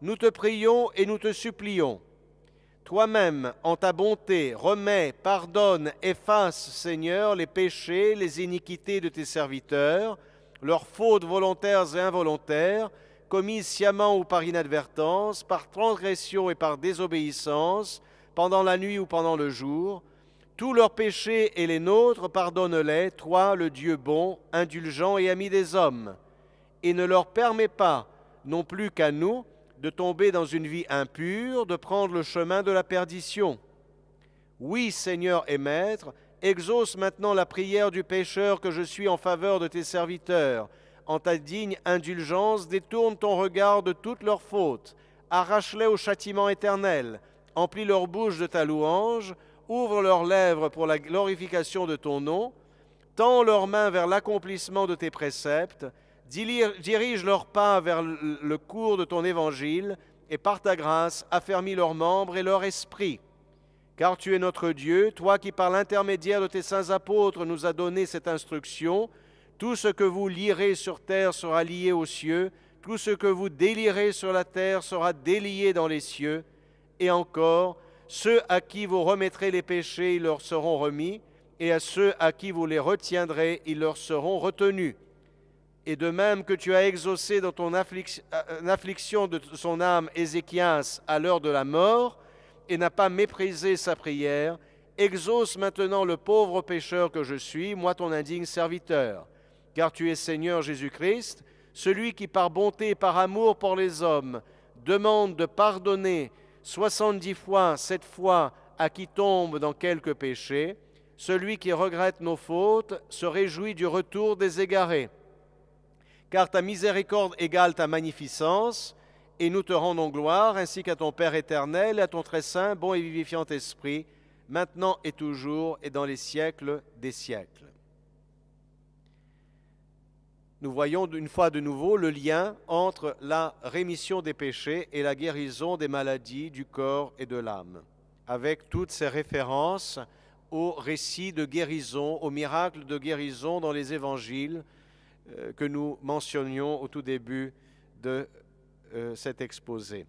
nous te prions et nous te supplions. Toi-même, en ta bonté, remets, pardonne, efface, Seigneur, les péchés, les iniquités de tes serviteurs, leurs fautes volontaires et involontaires, commises sciemment ou par inadvertance, par transgression et par désobéissance, pendant la nuit ou pendant le jour. Tous leurs péchés et les nôtres, pardonne-les, toi, le Dieu bon, indulgent et ami des hommes, et ne leur permets pas, non plus qu'à nous, de tomber dans une vie impure, de prendre le chemin de la perdition. Oui, Seigneur et Maître, exauce maintenant la prière du pécheur que je suis en faveur de tes serviteurs. En ta digne indulgence, détourne ton regard de toutes leurs fautes, arrache-les au châtiment éternel, emplis leur bouche de ta louange, ouvre leurs lèvres pour la glorification de ton nom, tends leurs mains vers l'accomplissement de tes préceptes, dirige leurs pas vers le cours de ton évangile, et par ta grâce, affermis leurs membres et leur esprit. Car tu es notre Dieu, toi qui par l'intermédiaire de tes saints apôtres nous as donné cette instruction, tout ce que vous lierez sur terre sera lié aux cieux, tout ce que vous délierez sur la terre sera délié dans les cieux, et encore, ceux à qui vous remettrez les péchés, ils leur seront remis, et à ceux à qui vous les retiendrez, ils leur seront retenus. Et de même que tu as exaucé dans ton affliction de son âme Ézéchias à l'heure de la mort, et n'a pas méprisé sa prière, exauce maintenant le pauvre pécheur que je suis, moi ton indigne serviteur. Car tu es Seigneur Jésus-Christ, celui qui par bonté et par amour pour les hommes demande de pardonner 70 fois, 7 fois à qui tombe dans quelque péché. Celui qui regrette nos fautes se réjouit du retour des égarés. Car ta miséricorde égale ta magnificence, et nous te rendons gloire, ainsi qu'à ton Père éternel, et à ton très saint, bon et vivifiant Esprit, maintenant et toujours, et dans les siècles des siècles. Nous voyons une fois de nouveau le lien entre la rémission des péchés et la guérison des maladies du corps et de l'âme, avec toutes ces références aux récits de guérison, aux miracles de guérison dans les évangiles que nous mentionnions au tout début de cet exposé.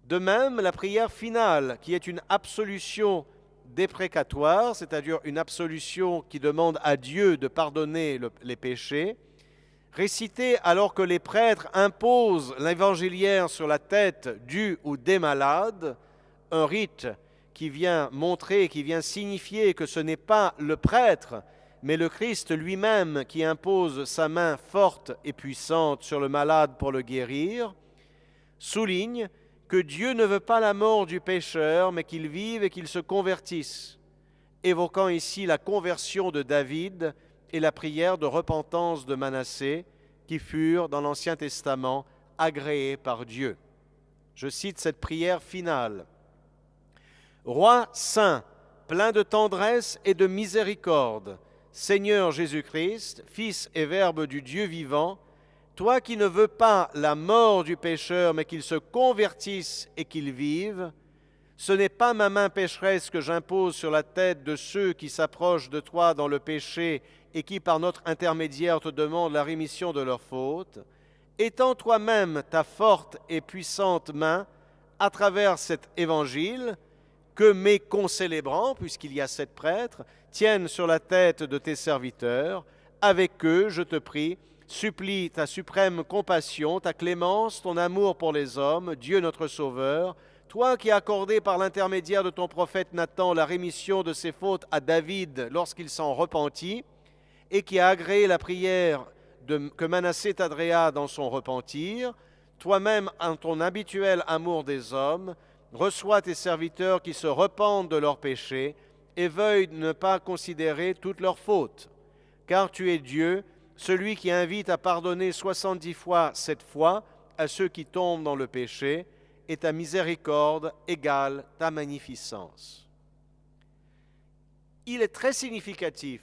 De même, la prière finale, qui est une absolution déprécatoire, c'est-à-dire une absolution qui demande à Dieu de pardonner les péchés, récitée alors que les prêtres imposent l'évangéliaire sur la tête du ou des malades, un rite qui vient montrer, qui vient signifier que ce n'est pas le prêtre, mais le Christ lui-même qui impose sa main forte et puissante sur le malade pour le guérir, souligne que Dieu ne veut pas la mort du pécheur, mais qu'il vive et qu'il se convertisse, évoquant ici la conversion de David et la prière de repentance de Manassé, qui furent dans l'Ancien Testament agréées par Dieu. Je cite cette prière finale. « Roi saint, plein de tendresse et de miséricorde, Seigneur Jésus-Christ, Fils et Verbe du Dieu vivant, toi qui ne veux pas la mort du pécheur, mais qu'il se convertisse et qu'il vive, ce n'est pas ma main pécheresse que j'impose sur la tête de ceux qui s'approchent de toi dans le péché et qui par notre intermédiaire te demandent la rémission de leurs fautes. Étends toi-même ta forte et puissante main à travers cet évangile que mes concélébrants, puisqu'il y a 7 prêtres, tiennent sur la tête de tes serviteurs. Avec eux, je te prie, supplie ta suprême compassion, ta clémence, ton amour pour les hommes, Dieu notre Sauveur, toi qui as accordé par l'intermédiaire de ton prophète Nathan la rémission de ses fautes à David lorsqu'il s'en repentit, et qui a agréé la prière que Manassé t'adréa dans son repentir, toi-même en ton habituel amour des hommes, reçois tes serviteurs qui se repentent de leurs péchés et veuillent ne pas considérer toutes leurs fautes. Car tu es Dieu, celui qui invite à pardonner 70 fois 7 fois à ceux qui tombent dans le péché, et ta miséricorde égale ta magnificence. Il est très significatif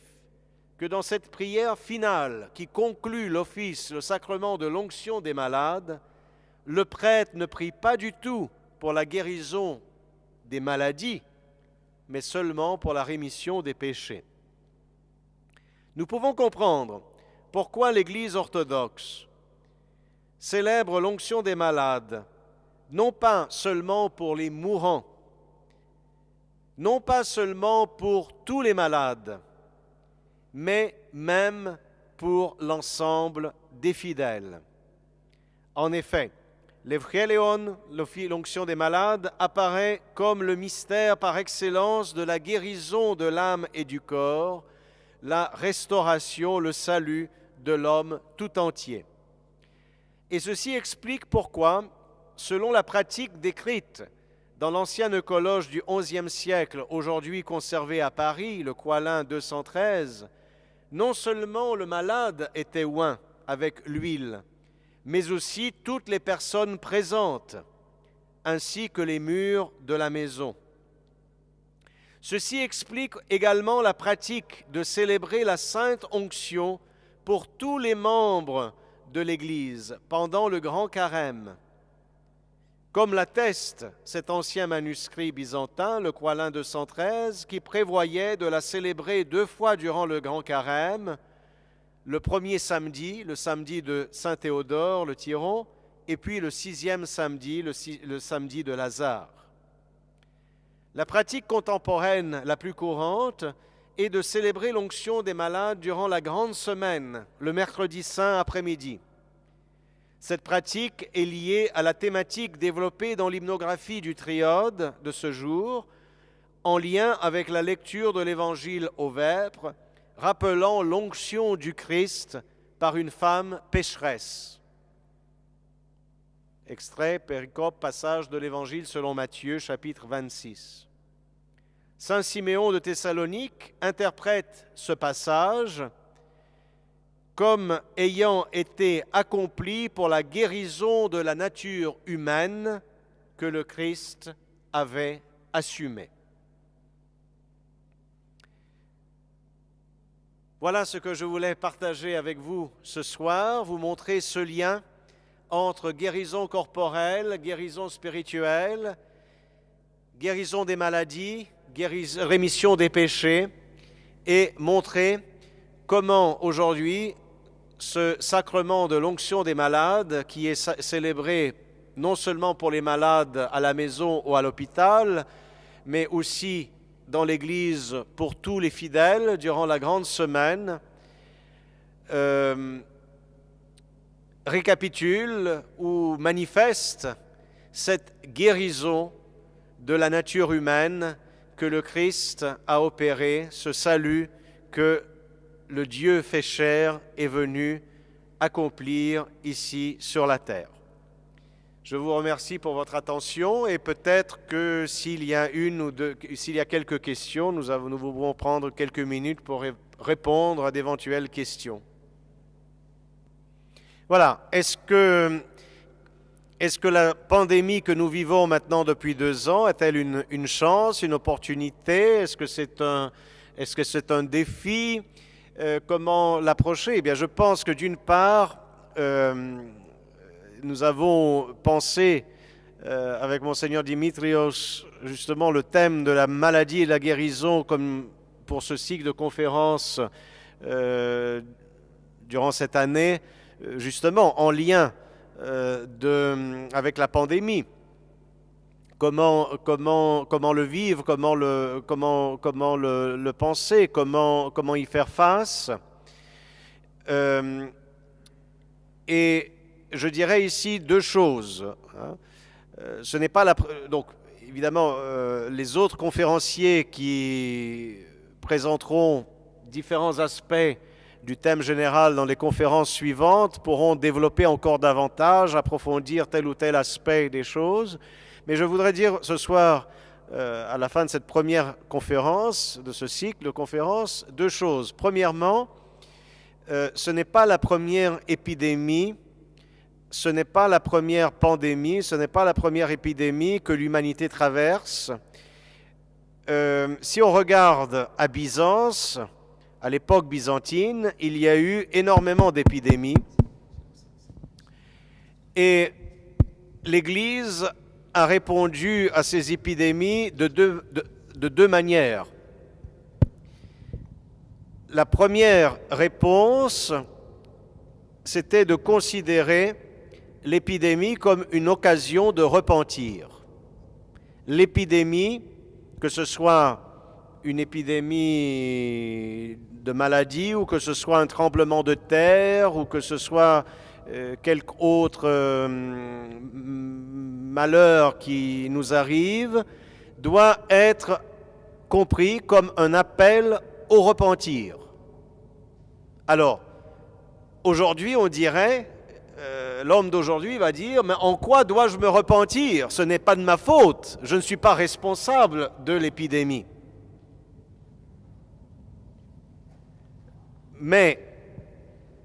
que dans cette prière finale qui conclut l'office, le sacrement de l'onction des malades, le prêtre ne prie pas du tout pour la guérison des maladies, mais seulement pour la rémission des péchés. Nous pouvons comprendre pourquoi l'Église orthodoxe célèbre l'onction des malades, non pas seulement pour les mourants, non pas seulement pour tous les malades, mais même pour l'ensemble des fidèles. En effet, l'Evangélion, l'onction des malades, apparaît comme le mystère par excellence de la guérison de l'âme et du corps, la restauration, le salut de l'homme tout entier. Et ceci explique pourquoi, selon la pratique décrite dans l'ancien eucologe du XIe siècle, aujourd'hui conservé à Paris, le Coislin 213, non seulement le malade était oint avec l'huile, mais aussi toutes les personnes présentes, ainsi que les murs de la maison. Ceci explique également la pratique de célébrer la Sainte Onction pour tous les membres de l'Église pendant le Grand Carême. Comme l'atteste cet ancien manuscrit byzantin, le Coislin 213, qui prévoyait de la célébrer 2 fois durant le Grand Carême, le premier samedi, le samedi de Saint Théodore, le Tyron, et puis le 6e samedi, le samedi de Lazare. La pratique contemporaine la plus courante est de célébrer l'onction des malades durant la grande semaine, le mercredi saint après-midi. Cette pratique est liée à la thématique développée dans l'hymnographie du Triode de ce jour, en lien avec la lecture de l'Évangile aux Vêpres, rappelant l'onction du Christ par une femme pécheresse. Extrait, péricope, passage de l'Évangile selon Matthieu, chapitre 26. Saint Siméon de Thessalonique interprète ce passage comme ayant été accompli pour la guérison de la nature humaine que le Christ avait assumée. Voilà ce que je voulais partager avec vous ce soir, vous montrer ce lien entre guérison corporelle, guérison spirituelle, guérison des maladies, rémission des péchés, et montrer comment aujourd'hui ce sacrement de l'onction des malades, qui est célébré non seulement pour les malades à la maison ou à l'hôpital, mais aussi dans l'Église pour tous les fidèles durant la grande semaine, récapitule ou manifeste cette guérison de la nature humaine que le Christ a opéré, ce salut que le Dieu fait chair est venu accomplir ici sur la terre. Je vous remercie pour votre attention et peut-être que s'il y a quelques questions, nous pouvons prendre quelques minutes pour répondre à d'éventuelles questions. Voilà. Est-ce que la pandémie que nous vivons maintenant depuis 2 ans est-elle une chance, une opportunité? Est-ce que c'est un défi? Comment l'approcher? Eh bien, je pense que d'une part, nous avons pensé avec Monseigneur Dimitrios justement le thème de la maladie et de la guérison comme pour ce cycle de conférences durant cette année, justement en lien avec la pandémie. Comment le vivre, comment le penser, comment y faire face. Et je dirais ici 2 choses. Ce n'est pas donc évidemment les autres conférenciers qui présenteront différents aspects du thème général dans les conférences suivantes pourront développer encore davantage, approfondir tel ou tel aspect des choses. Mais je voudrais dire ce soir, à la fin de cette première conférence, de ce cycle de conférences, 2 choses. Premièrement, ce n'est pas la première épidémie, ce n'est pas la première pandémie, ce n'est pas la première épidémie que l'humanité traverse. Si on regarde à Byzance, à l'époque byzantine, il y a eu énormément d'épidémies. Et l'Église a répondu à ces épidémies de deux manières. La première réponse, c'était de considérer l'épidémie comme une occasion de repentir. L'épidémie, que ce soit une épidémie de maladie ou que ce soit un tremblement de terre ou que ce soit quelque autre malheur qui nous arrive, doit être compris comme un appel au repentir. Alors, aujourd'hui, on dirait, l'homme d'aujourd'hui va dire, mais en quoi dois-je me repentir? Ce n'est pas de ma faute, je ne suis pas responsable de l'épidémie. Mais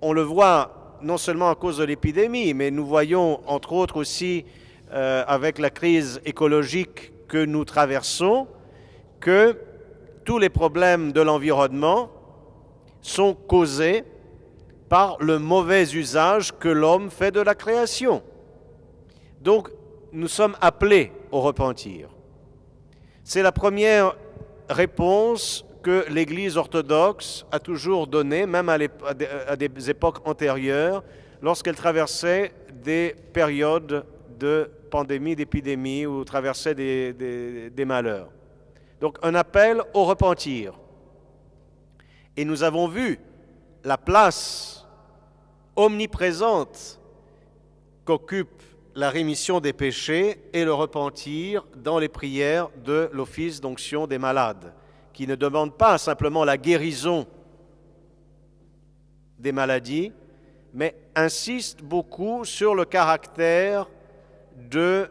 on le voit non seulement à cause de l'épidémie, mais nous voyons entre autres aussi avec la crise écologique que nous traversons, que tous les problèmes de l'environnement sont causés par le mauvais usage que l'homme fait de la création. Donc, nous sommes appelés au repentir. C'est la première réponse que l'Église orthodoxe a toujours donnée, même à des époques antérieures, lorsqu'elle traversait des périodes de pandémie, d'épidémie, ou traversait des malheurs. Donc, un appel au repentir. Et nous avons vu la place omniprésente qu'occupe la rémission des péchés et le repentir dans les prières de l'office d'onction des malades, qui ne demande pas simplement la guérison des maladies, mais insiste beaucoup sur le caractère de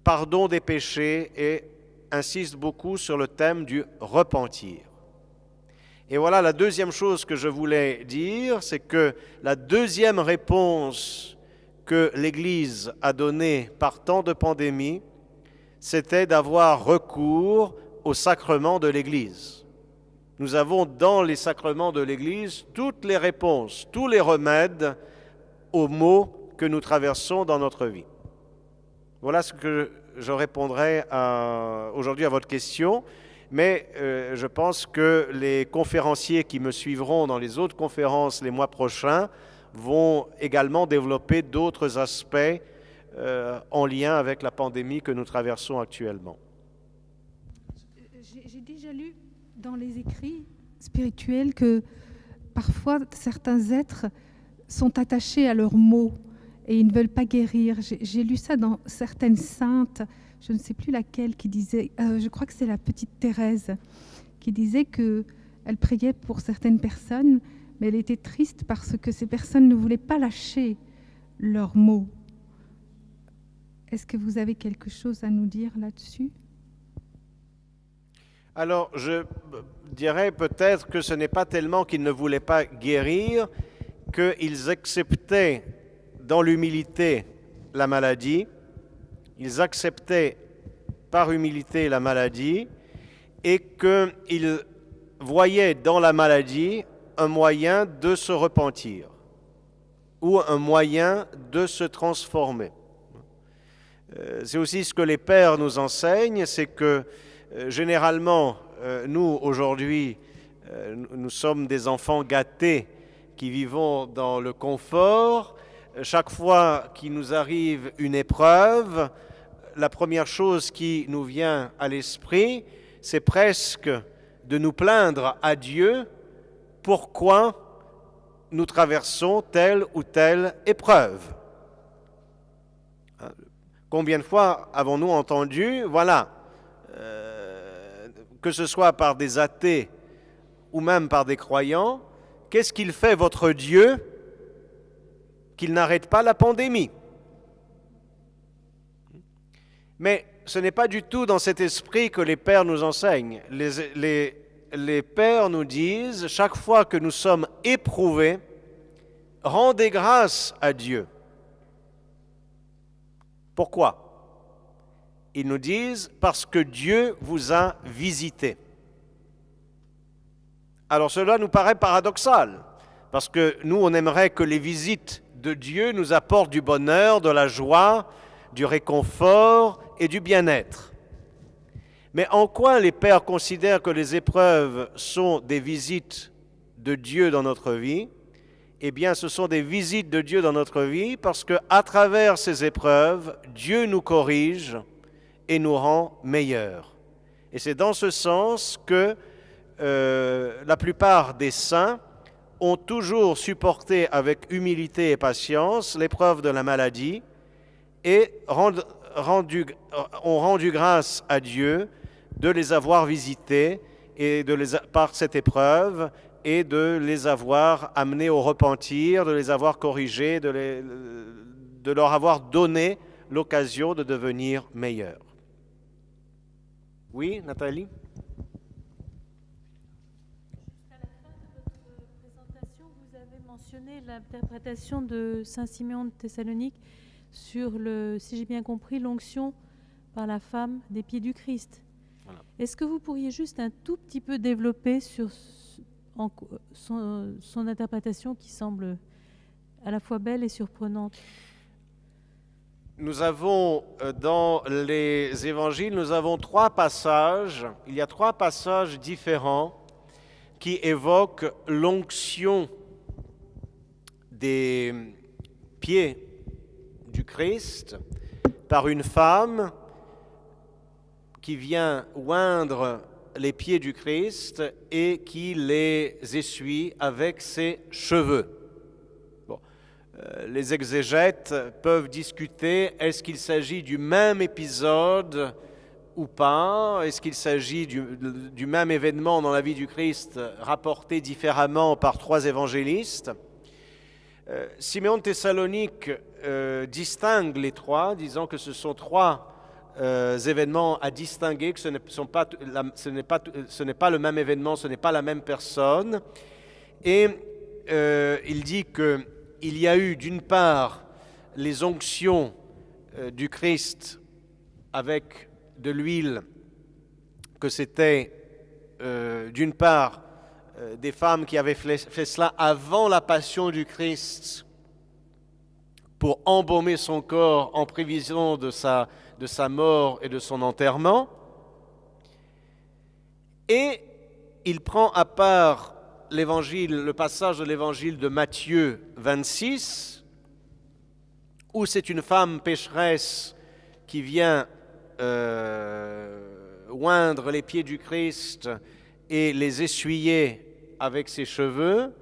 pardon des péchés et insiste beaucoup sur le thème du repentir. Et voilà la deuxième chose que je voulais dire, c'est que la deuxième réponse que l'Église a donnée par temps de pandémie, c'était d'avoir recours aux sacrements de l'Église. Nous avons dans les sacrements de l'Église toutes les réponses, tous les remèdes aux maux que nous traversons dans notre vie. Voilà ce que je répondrai aujourd'hui à votre question, mais je pense que les conférenciers qui me suivront dans les autres conférences les mois prochains vont également développer d'autres aspects en lien avec la pandémie que nous traversons actuellement. J'ai déjà lu dans les écrits spirituels que parfois certains êtres sont attachés à leurs maux et ils ne veulent pas guérir. J'ai lu ça dans certaines saintes, je ne sais plus laquelle, qui disait, je crois que c'est la petite Thérèse, qui disait qu'elle priait pour certaines personnes, mais elle était triste parce que ces personnes ne voulaient pas lâcher leurs maux. Est-ce que vous avez quelque chose à nous dire là-dessus ? Alors, je dirais peut-être que ce n'est pas tellement qu'ils ne voulaient pas guérir, qu'ils acceptaient dans l'humilité la maladie, ils acceptaient par humilité la maladie et qu'ils voyaient dans la maladie un moyen de se repentir ou un moyen de se transformer. C'est aussi ce que les pères nous enseignent, c'est que généralement, nous aujourd'hui, nous sommes des enfants gâtés qui vivons dans le confort. Chaque fois qu'il nous arrive une épreuve, la première chose qui nous vient à l'esprit, c'est presque de nous plaindre à Dieu pourquoi nous traversons telle ou telle épreuve. Combien de fois avons-nous entendu, voilà, que ce soit par des athées ou même par des croyants, qu'est-ce qu'il fait votre Dieu qu'il n'arrête pas la pandémie? Mais ce n'est pas du tout dans cet esprit que les pères nous enseignent. Les pères nous disent, chaque fois que nous sommes éprouvés, rendez grâce à Dieu. Pourquoi? Ils nous disent, parce que Dieu vous a visité. Alors cela nous paraît paradoxal, parce que nous, on aimerait que les visites de Dieu nous apportent du bonheur, de la joie, du réconfort et du bien-être. Mais en quoi les pères considèrent que les épreuves sont des visites de Dieu dans notre vie? Eh bien, ce sont des visites de Dieu dans notre vie parce qu'à travers ces épreuves, Dieu nous corrige et nous rend meilleurs. Et c'est dans ce sens que la plupart des saints ont toujours supporté avec humilité et patience l'épreuve de la maladie et ont rendu grâce à Dieu de les avoir visités et par cette épreuve et de les avoir amenés au repentir, de les avoir corrigés, de leur avoir donné l'occasion de devenir meilleurs. Oui, Nathalie? À la fin de votre présentation, vous avez mentionné l'interprétation de saint Siméon de Thessalonique sur si j'ai bien compris, l'onction par la femme des pieds du Christ. Voilà. Est-ce que vous pourriez juste un tout petit peu développer sur son interprétation qui semble à la fois belle et surprenante? Nous avons, dans les évangiles, nous avons trois passages, il y a trois passages différents qui évoquent l'onction des pieds du Christ par une femme qui vient oindre les pieds du Christ et qui les essuie avec ses cheveux. Bon. les exégètes peuvent discuter, est-ce qu'il s'agit du même épisode ou pas? Est-ce qu'il s'agit du même événement dans la vie du Christ rapporté différemment par 3 évangélistes? Siméon de Thessalonique distingue les 3, disant que ce sont 3 événements à distinguer, que ce n'est pas le même événement, ce n'est pas la même personne. Et il dit qu'il y a eu d'une part les onctions du Christ avec de l'huile, que c'était d'une part des femmes qui avaient fait cela avant la passion du Christ pour embaumer son corps en prévision de sa mort et de son enterrement. Et il prend à part le passage de l'évangile de Matthieu 26, où c'est une femme pécheresse qui vient oindre les pieds du Christ et les essuyer avec ses cheveux,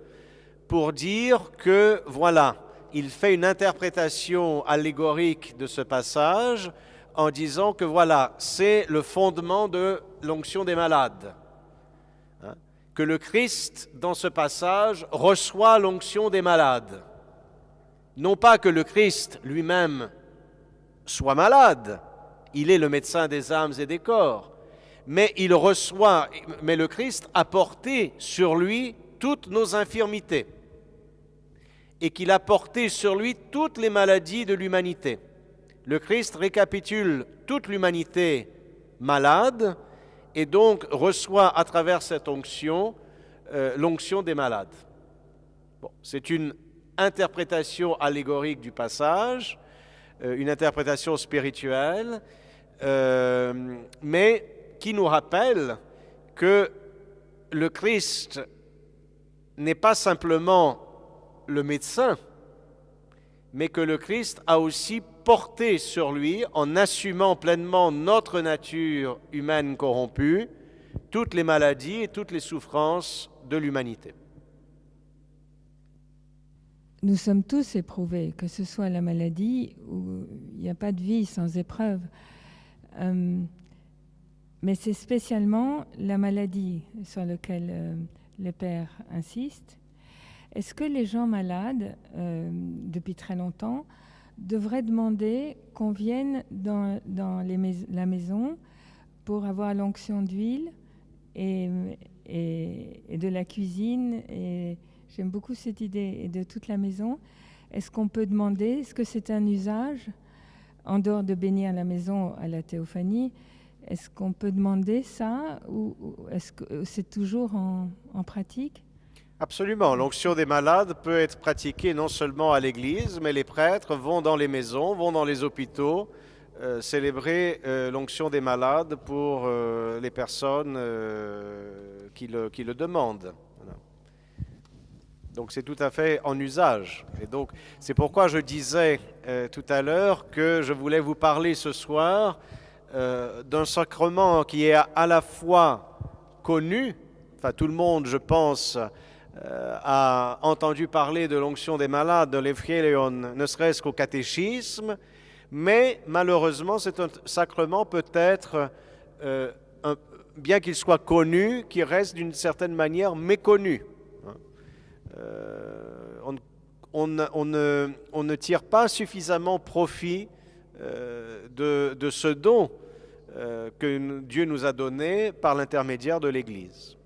pour dire que, voilà, il fait une interprétation allégorique de ce passage en disant que, voilà, c'est le fondement de l'onction des malades. Que le Christ, dans ce passage, reçoit l'onction des malades. Non pas que le Christ lui-même soit malade, il est le médecin des âmes et des corps, mais le Christ a porté sur lui toutes nos infirmités et qu'il a porté sur lui toutes les maladies de l'humanité. Le Christ récapitule toute l'humanité malade et donc reçoit à travers cette onction l'onction des malades. Bon, c'est une interprétation allégorique du passage, une interprétation spirituelle, mais qui nous rappelle que le Christ n'est pas simplement le médecin, mais que le Christ a aussi porté sur lui, en assumant pleinement notre nature humaine corrompue, toutes les maladies et toutes les souffrances de l'humanité. Nous sommes tous éprouvés, que ce soit la maladie ou il n'y a pas de vie sans épreuve. Mais c'est spécialement la maladie sur laquelle les pères insistent. Est-ce que les gens malades, depuis très longtemps, devraient demander qu'on vienne dans la maison pour avoir l'onction d'huile et de la cuisine, et j'aime beaucoup cette idée, et de toute la maison? Est-ce qu'on peut demander, est-ce que c'est un usage, en dehors de bénir la maison à la théophanie, est-ce qu'on peut demander ça, ou est-ce que c'est toujours en pratique? Absolument. L'onction des malades peut être pratiquée non seulement à l'église, mais les prêtres vont dans les maisons, vont dans les hôpitaux, célébrer l'onction des malades pour les personnes qui le demandent. Voilà. Donc c'est tout à fait en usage. Et donc c'est pourquoi je disais tout à l'heure que je voulais vous parler ce soir d'un sacrement qui est à la fois connu, enfin tout le monde, je pense, a entendu parler de l'onction des malades, de l'Evangelion, ne serait-ce qu'au catéchisme, mais malheureusement c'est un sacrement peut-être, bien qu'il soit connu, qui reste d'une certaine manière méconnu. On ne tire pas suffisamment profit de ce don que Dieu nous a donné par l'intermédiaire de l'Église.